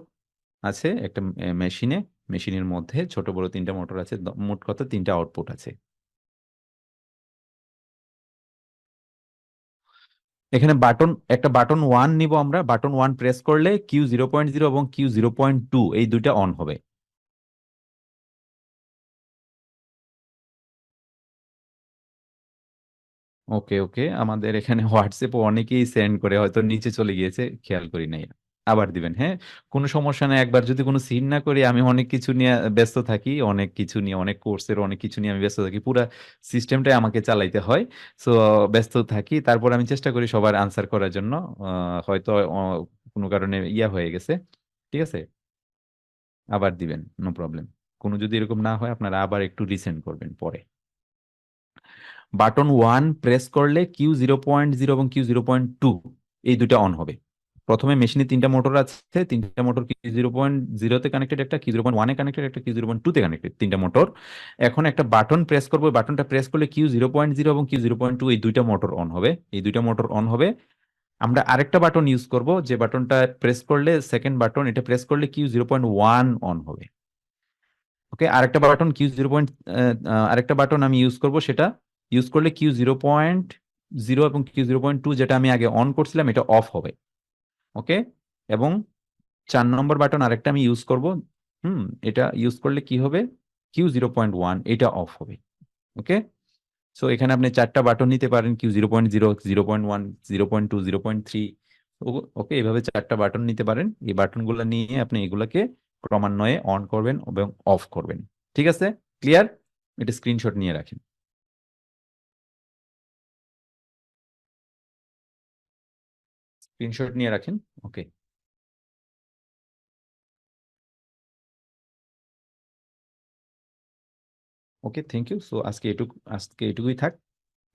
S1: আছে একটা মেশিনে, মেশিনের মধ্যে ছোট বড় তিনটা মোটর আছে, মোট কত, তিনটা আউটপুট আছে। এখানে একটা বাটন 1 নিব আমরা, বাটন 1 প্রেস করলে Q0.0 এবং Q0.2 এই দুইটা অন হবে। ওকে ওকে, আমাদের এখানে হোয়াটসঅ্যাপে অনেকেই সেন্ড করে, হয়তো নিচে চলে গিয়েছে, খেয়াল করি নাই। আবার দিবেন, হ্যাঁ, কোনো সমস্যা নেই। একবার যদি কোনো সিন না করি, আমি অনেক কিছু নিয়ে ব্যস্ত থাকি, অনেক কিছু নিয়ে, অনেক কোর্সের অনেক কিছু নিয়ে আমি ব্যস্ত থাকি, পুরো সিস্টেমটাই আমাকে চালাইতে হয়। সো ব্যস্ত থাকি, তারপর আমি চেষ্টা করি সবার আনসার করার জন্য। হয়তো কোনো কারণে হয়ে গেছে। ঠিক আছে, আবার দিবেন, নো প্রবলেম। কোনো যদি এরকম না হয় আপনারা আবার একটু রিসেন্ড করবেন পরে। বাটন 1 প্রেস করলে Q0.0 এবং Q0.2 এই দুটো অন হবে। প্রথমে মেশিনে তিনটা মোটর আছে, তিনটা মোটর Q0.0 তে কানেক্টেড, একটা Q0.1 এ কানেক্টেড, একটা Q0.2 তে কানেক্টেড, তিনটা মোটর। এখন একটা বাটন প্রেস করবো, বাটনটা প্রেস করলে Q0.0 এবং Q0.2 এই দুইটা মোটর অন হবে, এই দুইটা মোটর অন হবে। আমরা আরেকটা বাটন ইউজ করব, যে বাটনটা প্রেস করলে, সেকেন্ড বাটন, এটা প্রেস করলে Q0.1 অন হবে। ওকে, আরেকটা বাটন আমি ইউজ করব, সেটা ইউজ করলে Q0.0 এবং Q0.2 যেটা আমি আগে অন করছিলাম এটা অফ হবে। ওকে, এবং 4 নম্বর বাটন আরেকটা আমি ইউজ করব, হুম, এটা ইউজ করলে কি হবে, Q0.1 এটা অফ হবে। ওকে, সো এখানে আপনি 4টা বাটন নিতে পারেন, Q0.0, 0.1, 0.2, 0.3। ওকে, এইভাবে 4টা বাটন নিতে পারেন। এই বাটনগুলো নিয়ে আপনি এগুলাকে ক্রমান্বয়ে অন করবেন এবং অফ করবেন। ঠিক আছে, ক্লিয়ার? এটা স্ক্রিনশট নিয়ে রাখেন, স্ক্রিনশট নিয়ে রাখেন। ওকে ওকে, থ্যাংক ইউ। সো আজকে এটুকুই থাক।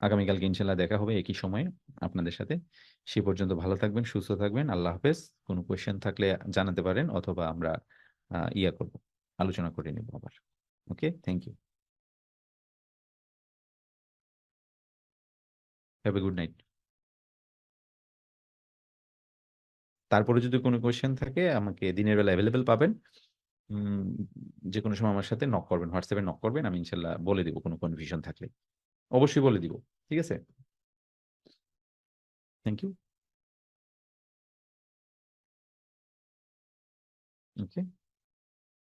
S1: আগামীকালকে ইনশাল্লাহ দেখা হবে একই সময়ে আপনাদের সাথে। সে পর্যন্ত ভালো থাকবেন, সুস্থ থাকবেন, আল্লাহ হাফেজ। কোনো কোয়েশ্চেন থাকলে জানাতে পারেন, অথবা আমরা করব, আলোচনা করে নেব আবার। Okay, thank you, have a good night. তারপরে যদি কোনো কোয়েশ্চেন থাকে আমাকে দিনের বেলা অ্যাভেলেবেল পাবেন। উম, যে কোনো সময় আমার সাথে নক করবেন, হোয়াটসঅ্যাপে নক করবেন, আমি ইনশাল্লাহ বলে দিব কোনো কনফিউশন থাকলে, অবশ্যই বলে দিব। ঠিক আছে, থ্যাংক ইউ। ওকে।